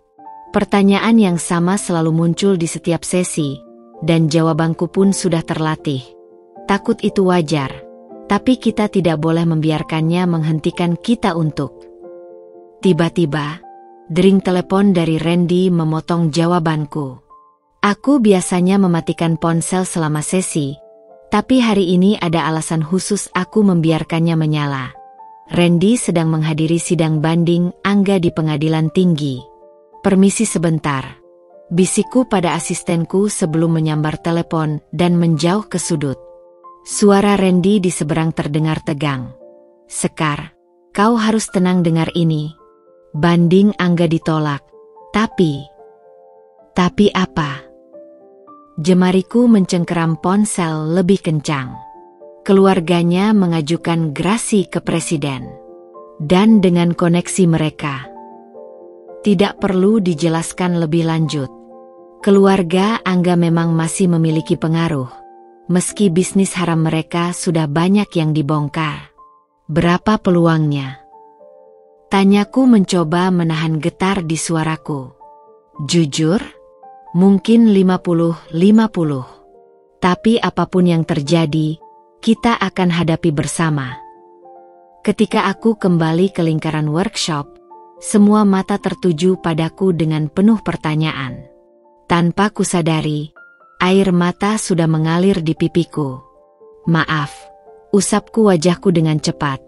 A: Pertanyaan yang sama selalu muncul di setiap sesi, dan jawabanku pun sudah terlatih. Takut itu wajar, tapi kita tidak boleh membiarkannya menghentikan kita untuk. Tiba-tiba, dering telepon dari Randy memotong jawabanku. Aku biasanya mematikan ponsel selama sesi, tapi hari ini ada alasan khusus aku membiarkannya menyala. Randy sedang menghadiri sidang banding Angga di pengadilan tinggi. Permisi sebentar, bisikku pada asistenku sebelum menyambar telepon dan menjauh ke sudut. Suara Randy di seberang terdengar tegang. Sekar, kau harus tenang dengar ini. Banding Angga ditolak. Tapi apa? Jemariku mencengkeram ponsel lebih kencang. Keluarganya mengajukan gerasi ke presiden. Dan dengan koneksi mereka. Tidak perlu dijelaskan lebih lanjut. Keluarga Angga memang masih memiliki pengaruh. Meski bisnis haram mereka sudah banyak yang dibongkar. Berapa peluangnya? Tanyaku mencoba menahan getar di suaraku. Jujur? Mungkin 50-50. Tapi apapun yang terjadi, kita akan hadapi bersama. Ketika aku kembali ke lingkaran workshop, semua mata tertuju padaku dengan penuh pertanyaan. Tanpa kusadari, air mata sudah mengalir di pipiku. Maaf, usapku wajahku dengan cepat.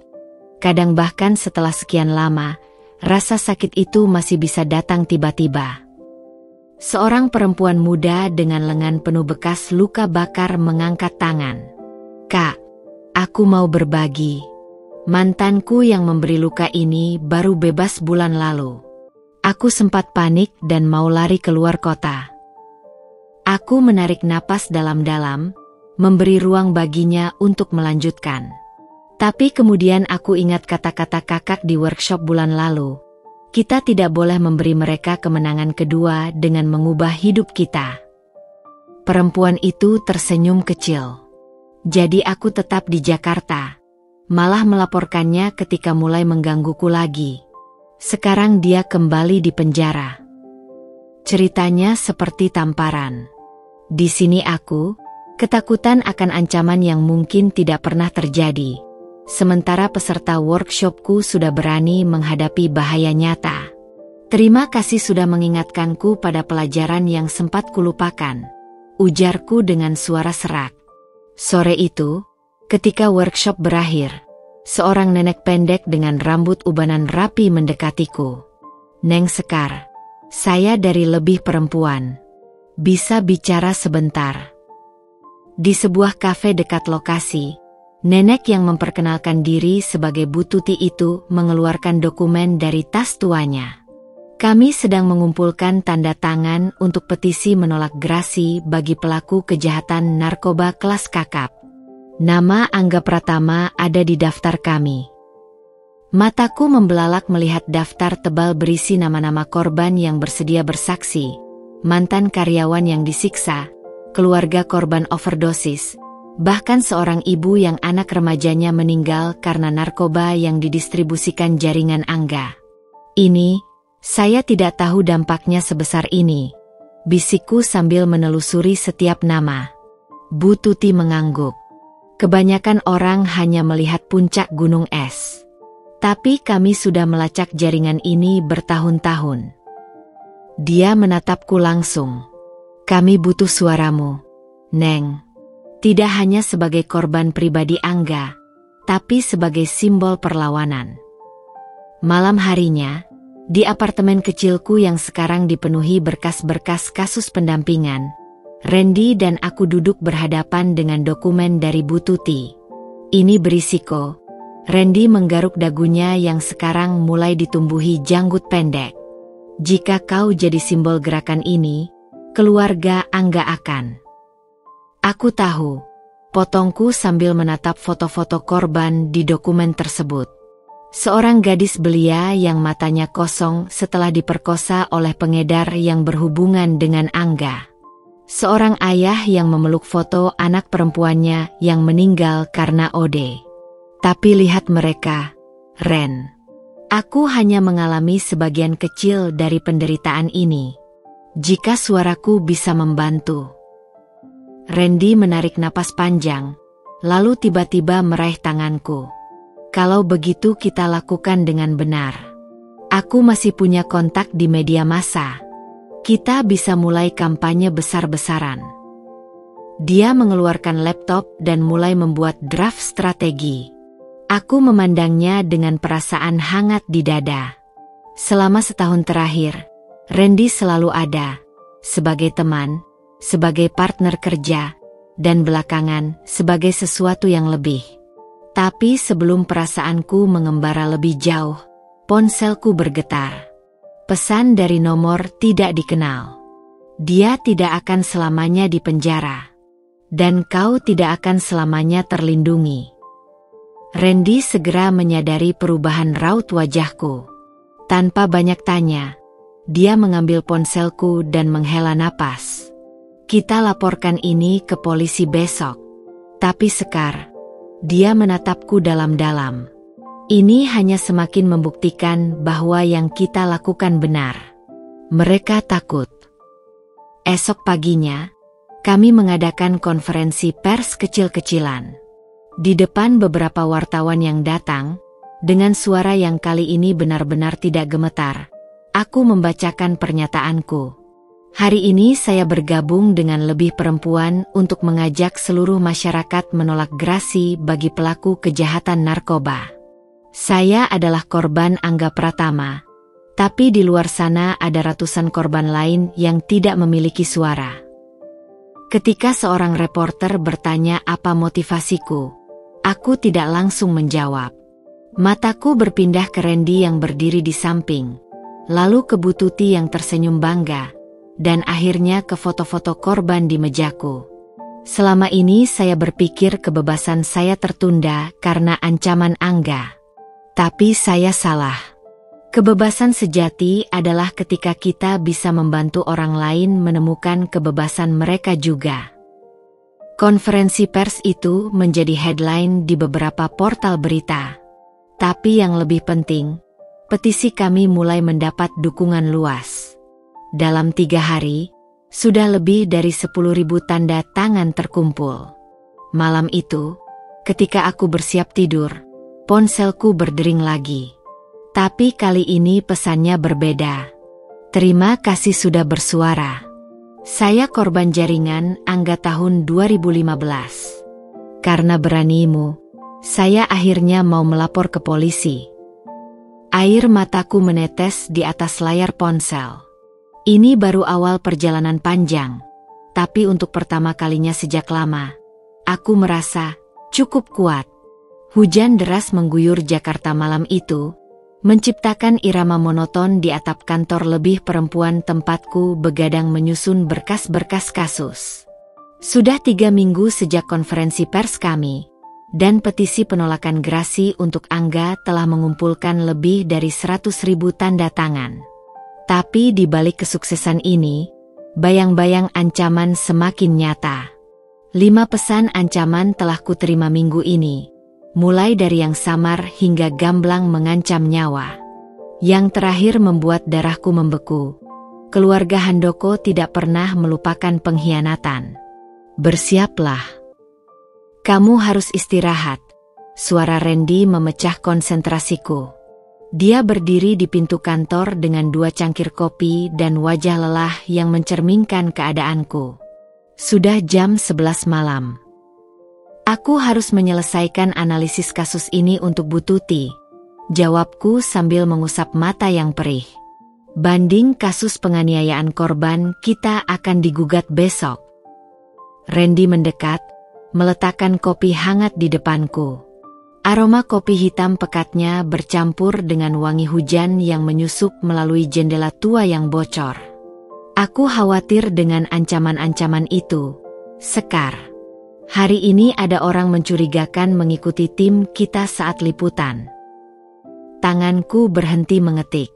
A: Kadang bahkan setelah sekian lama, rasa sakit itu masih bisa datang tiba-tiba. Seorang perempuan muda dengan lengan penuh bekas luka bakar mengangkat tangan. Kak, aku mau berbagi. Mantanku yang memberi luka ini baru bebas bulan lalu. Aku sempat panik dan mau lari keluar kota. Aku menarik napas dalam-dalam, memberi ruang baginya untuk melanjutkan. Tapi kemudian aku ingat kata-kata kakak di workshop bulan lalu. Kita tidak boleh memberi mereka kemenangan kedua dengan mengubah hidup kita. Perempuan itu tersenyum kecil. Jadi aku tetap di Jakarta. Malah melaporkannya ketika mulai menggangguku lagi. Sekarang dia kembali di penjara. Ceritanya seperti tamparan. Di sini aku, ketakutan akan ancaman yang mungkin tidak pernah terjadi. Sementara peserta workshopku sudah berani menghadapi bahaya nyata. Terima kasih sudah mengingatkanku pada pelajaran yang sempat kulupakan. Ujarku dengan suara serak. Sore itu, ketika workshop berakhir, seorang nenek pendek dengan rambut ubanan rapi mendekatiku. Neng Sekar, saya dari Lebih Perempuan. Bisa bicara sebentar? Di sebuah kafe dekat lokasi, nenek yang memperkenalkan diri sebagai Bu Tuti itu mengeluarkan dokumen dari tas tuanya. Kami sedang mengumpulkan tanda tangan untuk petisi menolak gerasi bagi pelaku kejahatan narkoba kelas kakap. Nama Angga Pratama ada di daftar kami. Mataku membelalak melihat daftar tebal berisi nama-nama korban yang bersedia bersaksi, mantan karyawan yang disiksa, keluarga korban overdosis, bahkan seorang ibu yang anak remajanya meninggal karena narkoba yang didistribusikan jaringan Angga. Ini, saya tidak tahu dampaknya sebesar ini, bisikku sambil menelusuri setiap nama. Bu Tuti mengangguk. Kebanyakan orang hanya melihat puncak gunung es. Tapi kami sudah melacak jaringan ini bertahun-tahun. Dia menatapku langsung. Kami butuh suaramu, Neng. Tidak hanya sebagai korban pribadi Angga, tapi sebagai simbol perlawanan. Malam harinya, di apartemen kecilku yang sekarang dipenuhi berkas-berkas kasus pendampingan, Randy dan aku duduk berhadapan dengan dokumen dari Bu Tuti. Ini berisiko. Randy menggaruk dagunya yang sekarang mulai ditumbuhi janggut pendek. Jika kau jadi simbol gerakan ini, keluarga Angga akan. Aku tahu, potongku sambil menatap foto-foto korban di dokumen tersebut. Seorang gadis belia yang matanya kosong setelah diperkosa oleh pengedar yang berhubungan dengan Angga. Seorang ayah yang memeluk foto anak perempuannya yang meninggal karena OD. Tapi lihat mereka, Ren. Aku hanya mengalami sebagian kecil dari penderitaan ini. Jika suaraku bisa membantu. Randy menarik napas panjang, lalu tiba-tiba meraih tanganku. Kalau begitu kita lakukan dengan benar. Aku masih punya kontak di media massa. Kita bisa mulai kampanye besar-besaran. Dia mengeluarkan laptop dan mulai membuat draft strategi. Aku memandangnya dengan perasaan hangat di dada. Selama setahun terakhir, Randy selalu ada, sebagai teman, sebagai partner kerja, dan belakangan sebagai sesuatu yang lebih. Tapi sebelum perasaanku mengembara lebih jauh, ponselku bergetar. Pesan dari nomor tidak dikenal. Dia tidak akan selamanya di penjara. Dan kau tidak akan selamanya terlindungi. Randy segera menyadari perubahan raut wajahku. Tanpa banyak tanya, dia mengambil ponselku dan menghela napas. Kita laporkan ini ke polisi besok. Tapi Sekar, dia menatapku dalam-dalam. Ini hanya semakin membuktikan bahwa yang kita lakukan benar. Mereka takut. Esok paginya, kami mengadakan konferensi pers kecil-kecilan. Di depan beberapa wartawan yang datang, dengan suara yang kali ini benar-benar tidak gemetar, aku membacakan pernyataanku. Hari ini saya bergabung dengan lebih perempuan untuk mengajak seluruh masyarakat menolak grasi bagi pelaku kejahatan narkoba. Saya adalah korban Angga Pratama, tapi di luar sana ada ratusan korban lain yang tidak memiliki suara. Ketika seorang reporter bertanya apa motivasiku, aku tidak langsung menjawab. Mataku berpindah ke Randy yang berdiri di samping, lalu ke Bu Tuti yang tersenyum bangga, dan akhirnya ke foto-foto korban di mejaku. Selama ini saya berpikir kebebasan saya tertunda karena ancaman Angga. Tapi saya salah. Kebebasan sejati adalah ketika kita bisa membantu orang lain menemukan kebebasan mereka juga. Konferensi pers itu menjadi headline di beberapa portal berita. Tapi yang lebih penting, petisi kami mulai mendapat dukungan luas. Dalam 3 hari, sudah lebih dari 10.000 tanda tangan terkumpul. Malam itu, ketika aku bersiap tidur, ponselku berdering lagi. Tapi kali ini pesannya berbeda. Terima kasih sudah bersuara. Saya korban jaringan Angga tahun 2015. Karena beranimu, saya akhirnya mau melapor ke polisi. Air mataku menetes di atas layar ponsel. Ini baru awal perjalanan panjang, tapi untuk pertama kalinya sejak lama, aku merasa cukup kuat. Hujan deras mengguyur Jakarta malam itu, menciptakan irama monoton di atap kantor lebih perempuan tempatku begadang menyusun berkas-berkas kasus. Sudah 3 minggu sejak konferensi pers kami, dan petisi penolakan grasi untuk Angga telah mengumpulkan lebih dari 100.000 tanda tangan. Tapi di balik kesuksesan ini, bayang-bayang ancaman semakin nyata. 5 pesan ancaman telah kuterima minggu ini. Mulai dari yang samar hingga gamblang mengancam nyawa. Yang terakhir membuat darahku membeku. Keluarga Handoko tidak pernah melupakan pengkhianatan. Bersiaplah. Kamu harus istirahat. Suara Randy memecah konsentrasiku. Dia berdiri di pintu kantor dengan 2 cangkir kopi dan wajah lelah yang mencerminkan keadaanku. Sudah jam 11 malam. Aku harus menyelesaikan analisis kasus ini untuk Bu Tuti. Jawabku sambil mengusap mata yang perih. Banding kasus penganiayaan korban kita akan digugat besok. Randy mendekat, meletakkan kopi hangat di depanku. Aroma kopi hitam pekatnya bercampur dengan wangi hujan yang menyusup melalui jendela tua yang bocor. Aku khawatir dengan ancaman-ancaman itu, Sekar. Hari ini ada orang mencurigakan mengikuti tim kita saat liputan. Tanganku berhenti mengetik.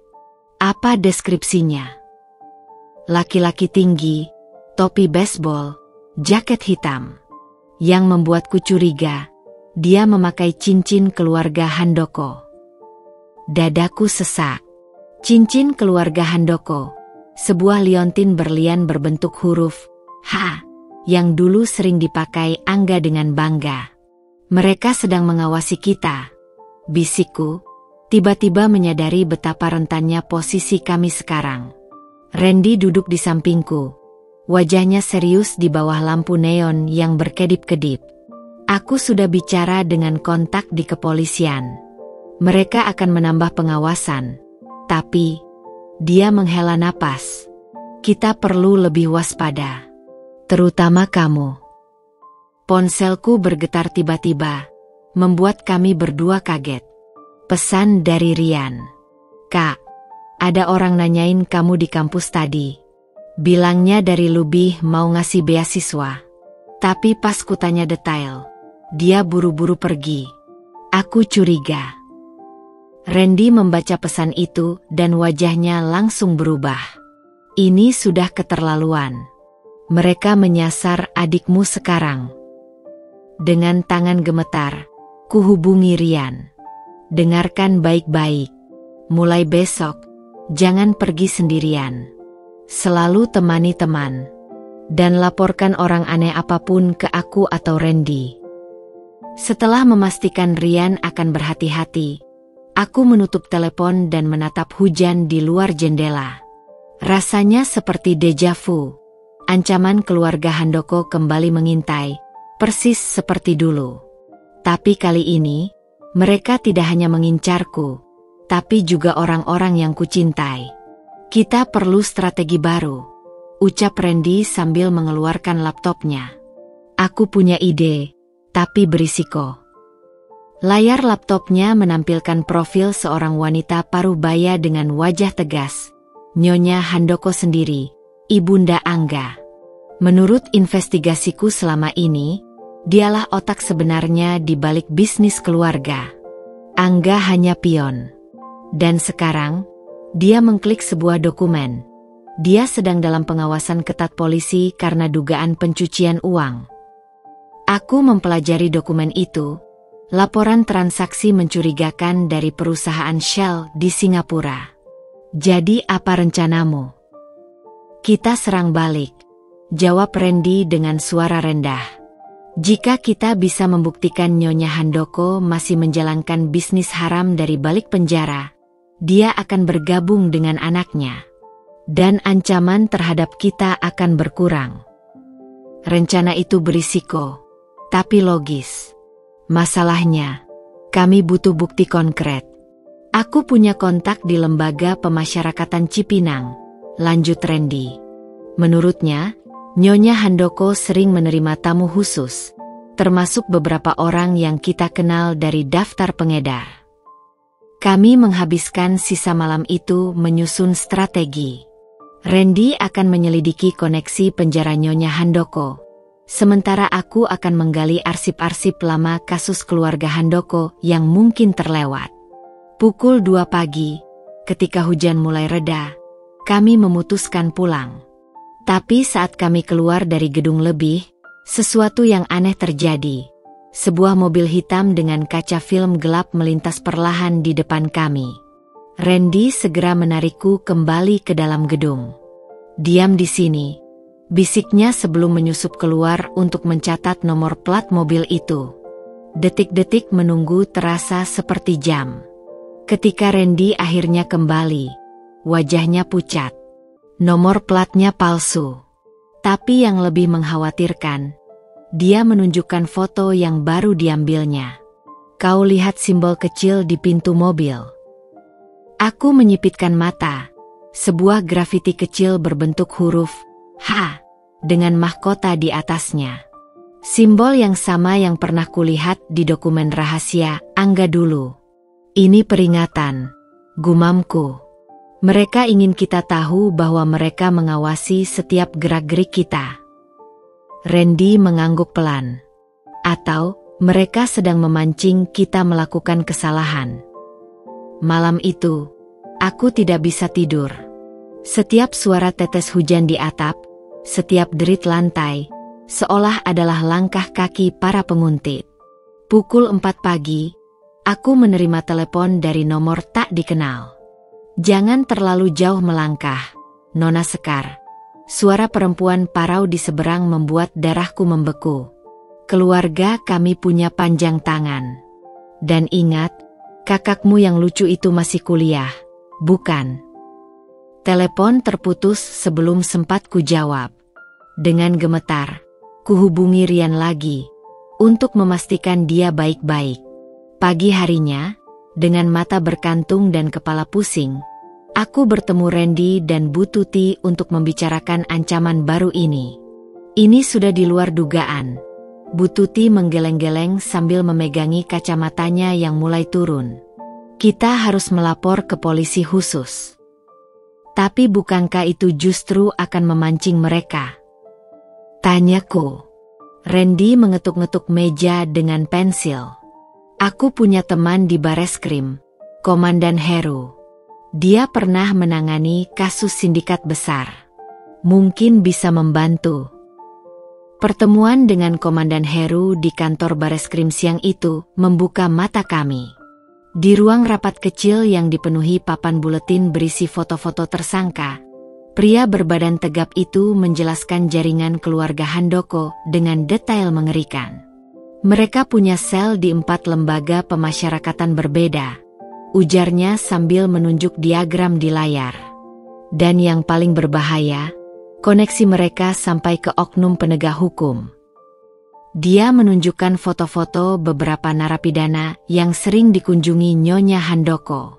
A: Apa deskripsinya? Laki-laki tinggi, topi baseball, jaket hitam. Yang membuatku curiga, dia memakai cincin keluarga Handoko. Dadaku sesak. Cincin keluarga Handoko. Sebuah liontin berlian berbentuk huruf H yang dulu sering dipakai Angga dengan bangga. Mereka sedang mengawasi kita, bisikku, tiba-tiba menyadari betapa rentannya posisi kami sekarang. Randy duduk di sampingku, wajahnya serius di bawah lampu neon yang berkedip-kedip. Aku sudah bicara dengan kontak di kepolisian. Mereka akan menambah pengawasan, tapi dia menghela napas. Kita perlu lebih waspada. Terutama kamu. Ponselku bergetar tiba-tiba, membuat kami berdua kaget. Pesan dari Rian. Kak, ada orang nanyain kamu di kampus tadi. Bilangnya dari Lubih mau ngasih beasiswa. Tapi pas kutanya detail, dia buru-buru pergi. Aku curiga. Randy membaca pesan itu dan wajahnya langsung berubah. Ini sudah keterlaluan. Mereka menyasar adikmu sekarang. Dengan tangan gemetar, kuhubungi Rian. Dengarkan baik-baik. Mulai besok, jangan pergi sendirian. Selalu temani teman. Dan laporkan orang aneh apapun ke aku atau Randy. Setelah memastikan Rian akan berhati-hati, aku menutup telepon dan menatap hujan di luar jendela. Rasanya seperti deja vu. Ancaman keluarga Handoko kembali mengintai, persis seperti dulu. Tapi kali ini, mereka tidak hanya mengincarku, tapi juga orang-orang yang kucintai. Kita perlu strategi baru, ucap Randy sambil mengeluarkan laptopnya. Aku punya ide, tapi berisiko. Layar laptopnya menampilkan profil seorang wanita parubaya dengan wajah tegas. Nyonya Handoko sendiri, Ibunda Angga. Menurut investigasiku selama ini, dialah otak sebenarnya di balik bisnis keluarga. Angga hanya pion. Dan sekarang, dia mengklik sebuah dokumen. Dia sedang dalam pengawasan ketat polisi karena dugaan pencucian uang. Aku mempelajari dokumen itu, laporan transaksi mencurigakan dari perusahaan Shell di Singapura. Jadi apa rencanamu? Kita serang balik, jawab Randy dengan suara rendah. Jika kita bisa membuktikan Nyonya Handoko masih menjalankan bisnis haram dari balik penjara, dia akan bergabung dengan anaknya. Dan ancaman terhadap kita akan berkurang. Rencana itu berisiko, tapi logis. Masalahnya, kami butuh bukti konkret. Aku punya kontak di lembaga pemasyarakatan Cipinang, lanjut Randy. Menurutnya, Nyonya Handoko sering menerima tamu khusus, termasuk beberapa orang yang kita kenal dari daftar pengedar. Kami menghabiskan sisa malam itu menyusun strategi. Randy akan menyelidiki koneksi penjara Nyonya Handoko, sementara aku akan menggali arsip-arsip lama kasus keluarga Handoko yang mungkin terlewat. Pukul 2 pagi, ketika hujan mulai reda, kami memutuskan pulang. Tapi saat kami keluar dari gedung lebih, sesuatu yang aneh terjadi. Sebuah mobil hitam dengan kaca film gelap melintas perlahan di depan kami. Randy segera menarikku kembali ke dalam gedung. Diam di sini, bisiknya sebelum menyusup keluar untuk mencatat nomor plat mobil itu. Detik-detik menunggu terasa seperti jam. Ketika Randy akhirnya kembali, wajahnya pucat. Nomor platnya palsu. Tapi yang lebih mengkhawatirkan, dia menunjukkan foto yang baru diambilnya. Kau lihat simbol kecil di pintu mobil. Aku menyipitkan mata. Sebuah grafiti kecil berbentuk huruf H dengan mahkota di atasnya. Simbol yang sama yang pernah kulihat di dokumen rahasia Angga dulu. Ini peringatan, gumamku. Mereka ingin kita tahu bahwa mereka mengawasi setiap gerak-gerik kita. Randy mengangguk pelan. Atau mereka sedang memancing kita melakukan kesalahan. Malam itu, aku tidak bisa tidur. Setiap suara tetes hujan di atap, setiap derit lantai, seolah adalah langkah kaki para penguntit. Pukul 4 pagi, Aku menerima telepon dari nomor tak dikenal. Jangan terlalu jauh melangkah, Nona Sekar. Suara perempuan parau di seberang membuat darahku membeku. Keluarga kami punya panjang tangan. Dan ingat, kakakmu yang lucu itu masih kuliah, bukan? Telepon terputus sebelum sempat kujawab. Dengan gemetar, kuhubungi Rian lagi, untuk memastikan dia baik-baik. Pagi harinya, dengan mata berkantung dan kepala pusing, aku bertemu Randy dan Bu Tuti untuk membicarakan ancaman baru ini. Ini sudah di luar dugaan. Bu Tuti menggeleng-geleng sambil memegangi kacamatanya yang mulai turun. Kita harus melapor ke polisi khusus. Tapi bukankah itu justru akan memancing mereka? Tanyaku. Randy mengetuk-ngetuk meja dengan pensil. Aku punya teman di Bareskrim, Komandan Heru. Dia pernah menangani kasus sindikat besar. Mungkin bisa membantu. Pertemuan dengan Komandan Heru di kantor Bareskrim siang itu membuka mata kami. Di ruang rapat kecil yang dipenuhi papan buletin berisi foto-foto tersangka, pria berbadan tegap itu menjelaskan jaringan keluarga Handoko dengan detail mengerikan. Mereka punya sel di 4 lembaga pemasyarakatan berbeda, ujarnya sambil menunjuk diagram di layar. Dan yang paling berbahaya, koneksi mereka sampai ke oknum penegak hukum. Dia menunjukkan foto-foto beberapa narapidana yang sering dikunjungi Nyonya Handoko.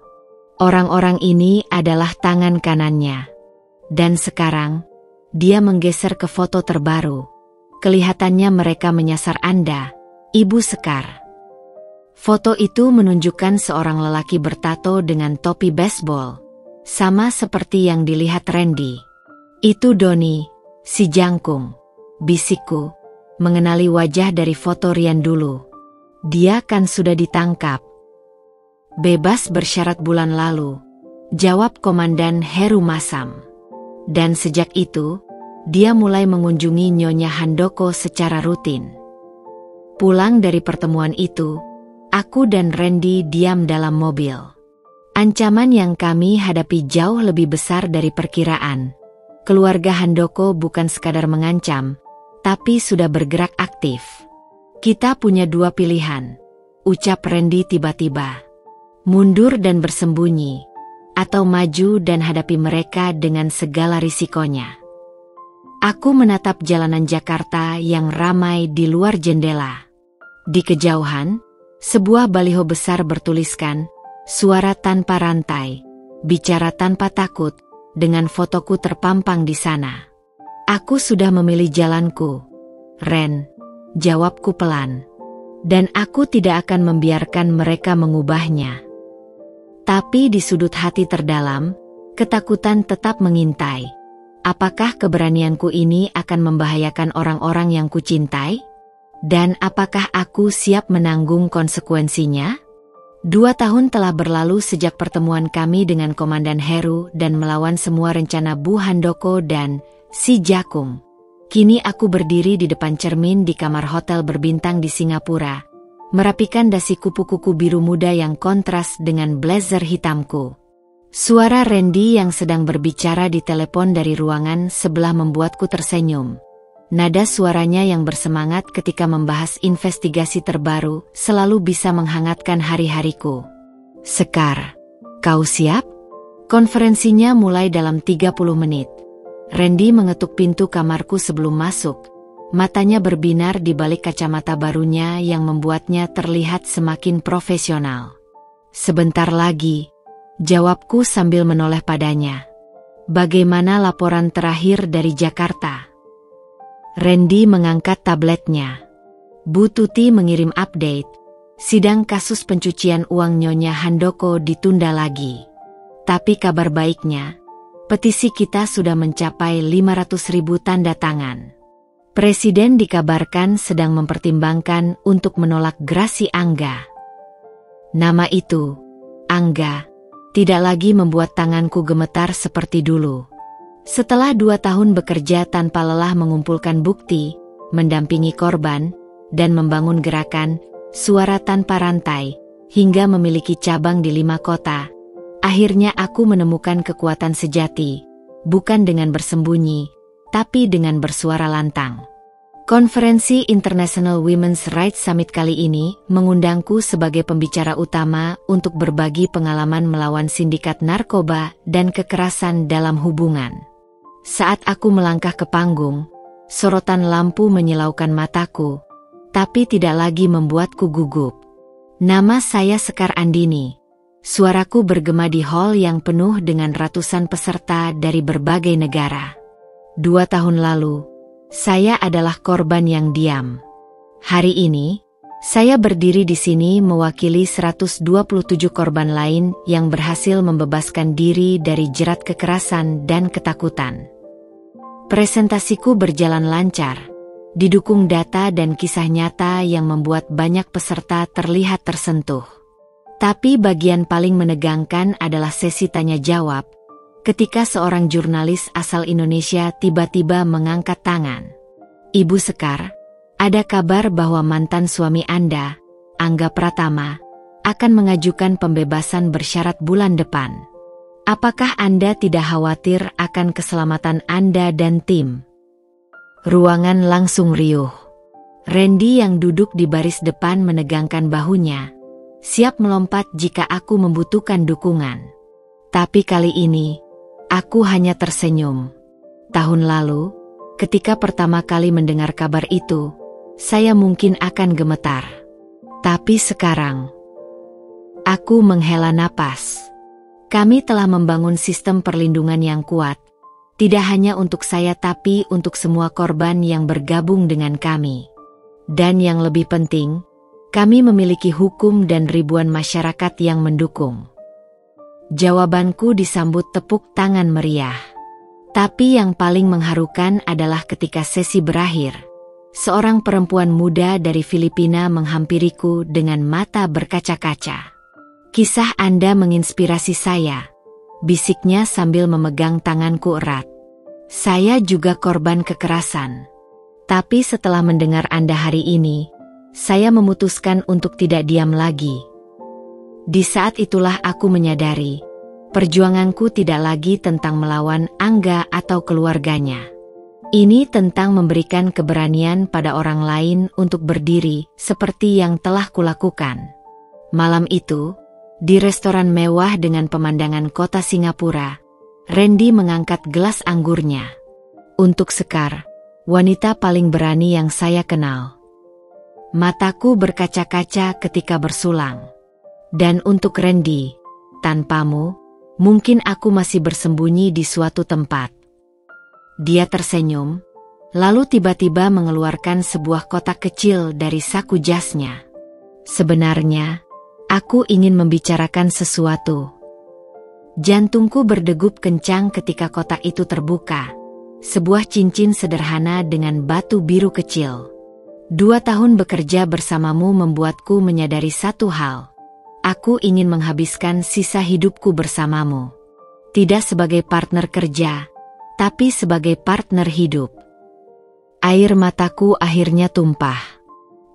A: Orang-orang ini adalah tangan kanannya. Dan sekarang, dia menggeser ke foto terbaru. Kelihatannya mereka menyasar Anda, Ibu Sekar. Foto itu menunjukkan seorang lelaki bertato dengan topi baseball, sama seperti yang dilihat Randy. Itu Doni, si jangkung, bisikku, mengenali wajah dari foto Rian dulu. Dia kan sudah ditangkap. Bebas bersyarat bulan lalu, jawab Komandan Heru masam. Dan sejak itu, dia mulai mengunjungi Nyonya Handoko secara rutin. Pulang dari pertemuan itu, aku dan Randy diam dalam mobil. Ancaman yang kami hadapi jauh lebih besar dari perkiraan. Keluarga Handoko bukan sekadar mengancam, tapi sudah bergerak aktif. Kita punya 2 pilihan, ucap Randy tiba-tiba. Mundur dan bersembunyi, atau maju dan hadapi mereka dengan segala risikonya. Aku menatap jalanan Jakarta yang ramai di luar jendela. Di kejauhan, sebuah baliho besar bertuliskan, "Suara tanpa rantai, bicara tanpa takut," dengan fotoku terpampang di sana. Aku sudah memilih jalanku, Ren, jawabku pelan. Dan aku tidak akan membiarkan mereka mengubahnya. Tapi di sudut hati terdalam, ketakutan tetap mengintai. Apakah keberanianku ini akan membahayakan orang-orang yang kucintai? Dan apakah aku siap menanggung konsekuensinya? 2 tahun telah berlalu sejak pertemuan kami dengan Komandan Heru dan melawan semua rencana Bu Handoko dan si Jakung. Kini aku berdiri di depan cermin di kamar hotel berbintang di Singapura, merapikan dasi kupu-kupu biru muda yang kontras dengan blazer hitamku. Suara Randy yang sedang berbicara di telepon dari ruangan sebelah membuatku tersenyum. Nada suaranya yang bersemangat ketika membahas investigasi terbaru selalu bisa menghangatkan hari-hariku. Sekar, kau siap? Konferensinya mulai dalam 30 menit. Randy mengetuk pintu kamarku sebelum masuk. Matanya berbinar di balik kacamata barunya yang membuatnya terlihat semakin profesional. Sebentar lagi, jawabku sambil menoleh padanya. Bagaimana laporan terakhir dari Jakarta? Randy mengangkat tabletnya. Bu Tuti mengirim update. Sidang kasus pencucian uang Nyonya Handoko ditunda lagi. Tapi kabar baiknya, petisi kita sudah mencapai 500.000 tanda tangan. Presiden dikabarkan sedang mempertimbangkan untuk menolak Grasi Angga. Nama itu, Angga, tidak lagi membuat tanganku gemetar seperti dulu. Setelah 2 tahun bekerja tanpa lelah mengumpulkan bukti, mendampingi korban, dan membangun gerakan Suara Tanpa Rantai, hingga memiliki cabang di 5 kota. Akhirnya aku menemukan kekuatan sejati, bukan dengan bersembunyi, tapi dengan bersuara lantang. Konferensi International Women's Rights Summit kali ini mengundangku sebagai pembicara utama untuk berbagi pengalaman melawan sindikat narkoba dan kekerasan dalam hubungan. Saat aku melangkah ke panggung, sorotan lampu menyilaukan mataku, tapi tidak lagi membuatku gugup. Nama saya Sekar Andini. Suaraku bergema di hall yang penuh dengan ratusan peserta dari berbagai negara. 2 tahun lalu, saya adalah korban yang diam. Hari ini, saya berdiri di sini mewakili 127 korban lain yang berhasil membebaskan diri dari jerat kekerasan dan ketakutan. Presentasiku berjalan lancar, didukung data dan kisah nyata yang membuat banyak peserta terlihat tersentuh. Tapi bagian paling menegangkan adalah sesi tanya jawab, ketika seorang jurnalis asal Indonesia tiba-tiba mengangkat tangan. Ibu Sekar, ada kabar bahwa mantan suami Anda, Angga Pratama, akan mengajukan pembebasan bersyarat bulan depan. Apakah Anda tidak khawatir akan keselamatan Anda dan tim? Ruangan langsung riuh. Randy yang duduk di baris depan menegangkan bahunya, siap melompat jika aku membutuhkan dukungan. Tapi kali ini, aku hanya tersenyum. Tahun lalu, ketika pertama kali mendengar kabar itu, saya mungkin akan gemetar. Tapi sekarang, aku menghela napas. Kami telah membangun sistem perlindungan yang kuat, tidak hanya untuk saya tapi untuk semua korban yang bergabung dengan kami. Dan yang lebih penting, kami memiliki hukum dan ribuan masyarakat yang mendukung. Jawabanku disambut tepuk tangan meriah. Tapi yang paling mengharukan adalah ketika sesi berakhir. Seorang perempuan muda dari Filipina menghampiriku dengan mata berkaca-kaca. Kisah Anda menginspirasi saya, bisiknya sambil memegang tanganku erat. Saya juga korban kekerasan. Tapi setelah mendengar Anda hari ini, saya memutuskan untuk tidak diam lagi. Di saat itulah aku menyadari, perjuanganku tidak lagi tentang melawan Angga atau keluarganya. Ini tentang memberikan keberanian pada orang lain untuk berdiri seperti yang telah kulakukan. Malam itu, di restoran mewah dengan pemandangan kota Singapura, Randy mengangkat gelas anggurnya. Untuk Sekar, wanita paling berani yang saya kenal. Mataku berkaca-kaca ketika bersulang. Dan untuk Randy, tanpamu, mungkin aku masih bersembunyi di suatu tempat. Dia tersenyum, lalu tiba-tiba mengeluarkan sebuah kotak kecil dari saku jasnya. Sebenarnya, aku ingin membicarakan sesuatu. Jantungku berdegup kencang ketika kotak itu terbuka. Sebuah cincin sederhana dengan batu biru kecil. 2 tahun bekerja bersamamu membuatku menyadari satu hal. Aku ingin menghabiskan sisa hidupku bersamamu. Tidak sebagai partner kerja, tapi sebagai partner hidup. Air mataku akhirnya tumpah.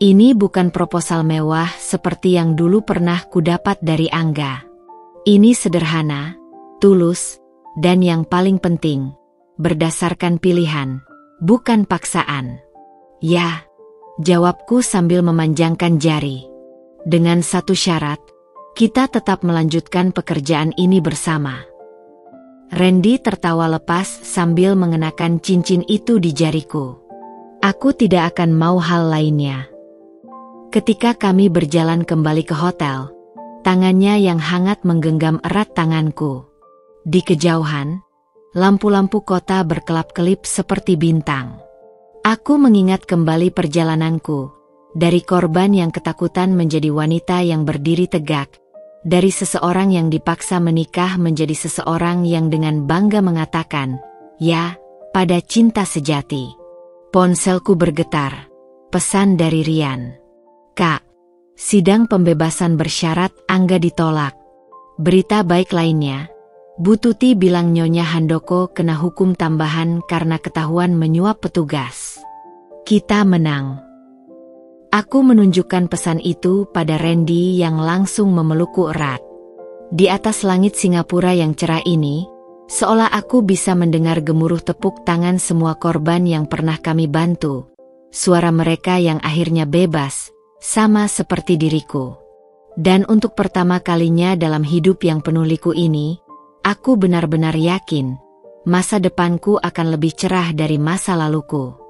A: Ini bukan proposal mewah seperti yang dulu pernah kudapat dari Angga. Ini sederhana, tulus, dan yang paling penting, berdasarkan pilihan, bukan paksaan. Ya, jawabku sambil memanjangkan jari. Dengan satu syarat, kita tetap melanjutkan pekerjaan ini bersama. Randy tertawa lepas sambil mengenakan cincin itu di jariku. Aku tidak akan mau hal lainnya. Ketika kami berjalan kembali ke hotel, tangannya yang hangat menggenggam erat tanganku. Di kejauhan, lampu-lampu kota berkelap-kelip seperti bintang. Aku mengingat kembali perjalananku, dari korban yang ketakutan menjadi wanita yang berdiri tegak, dari seseorang yang dipaksa menikah menjadi seseorang yang dengan bangga mengatakan, ya, pada cinta sejati. Ponselku bergetar, pesan dari Rian. Kak, sidang pembebasan bersyarat Angga ditolak. Berita baik lainnya, Bu Tuti bilang Nyonya Handoko kena hukum tambahan karena ketahuan menyuap petugas. Kita menang. Aku menunjukkan pesan itu pada Randy yang langsung memelukku erat. Di atas langit Singapura yang cerah ini, seolah aku bisa mendengar gemuruh tepuk tangan semua korban yang pernah kami bantu. Suara mereka yang akhirnya bebas, sama seperti diriku. Dan untuk pertama kalinya dalam hidup yang penuh liku ini, aku benar-benar yakin, masa depanku akan lebih cerah dari masa laluku.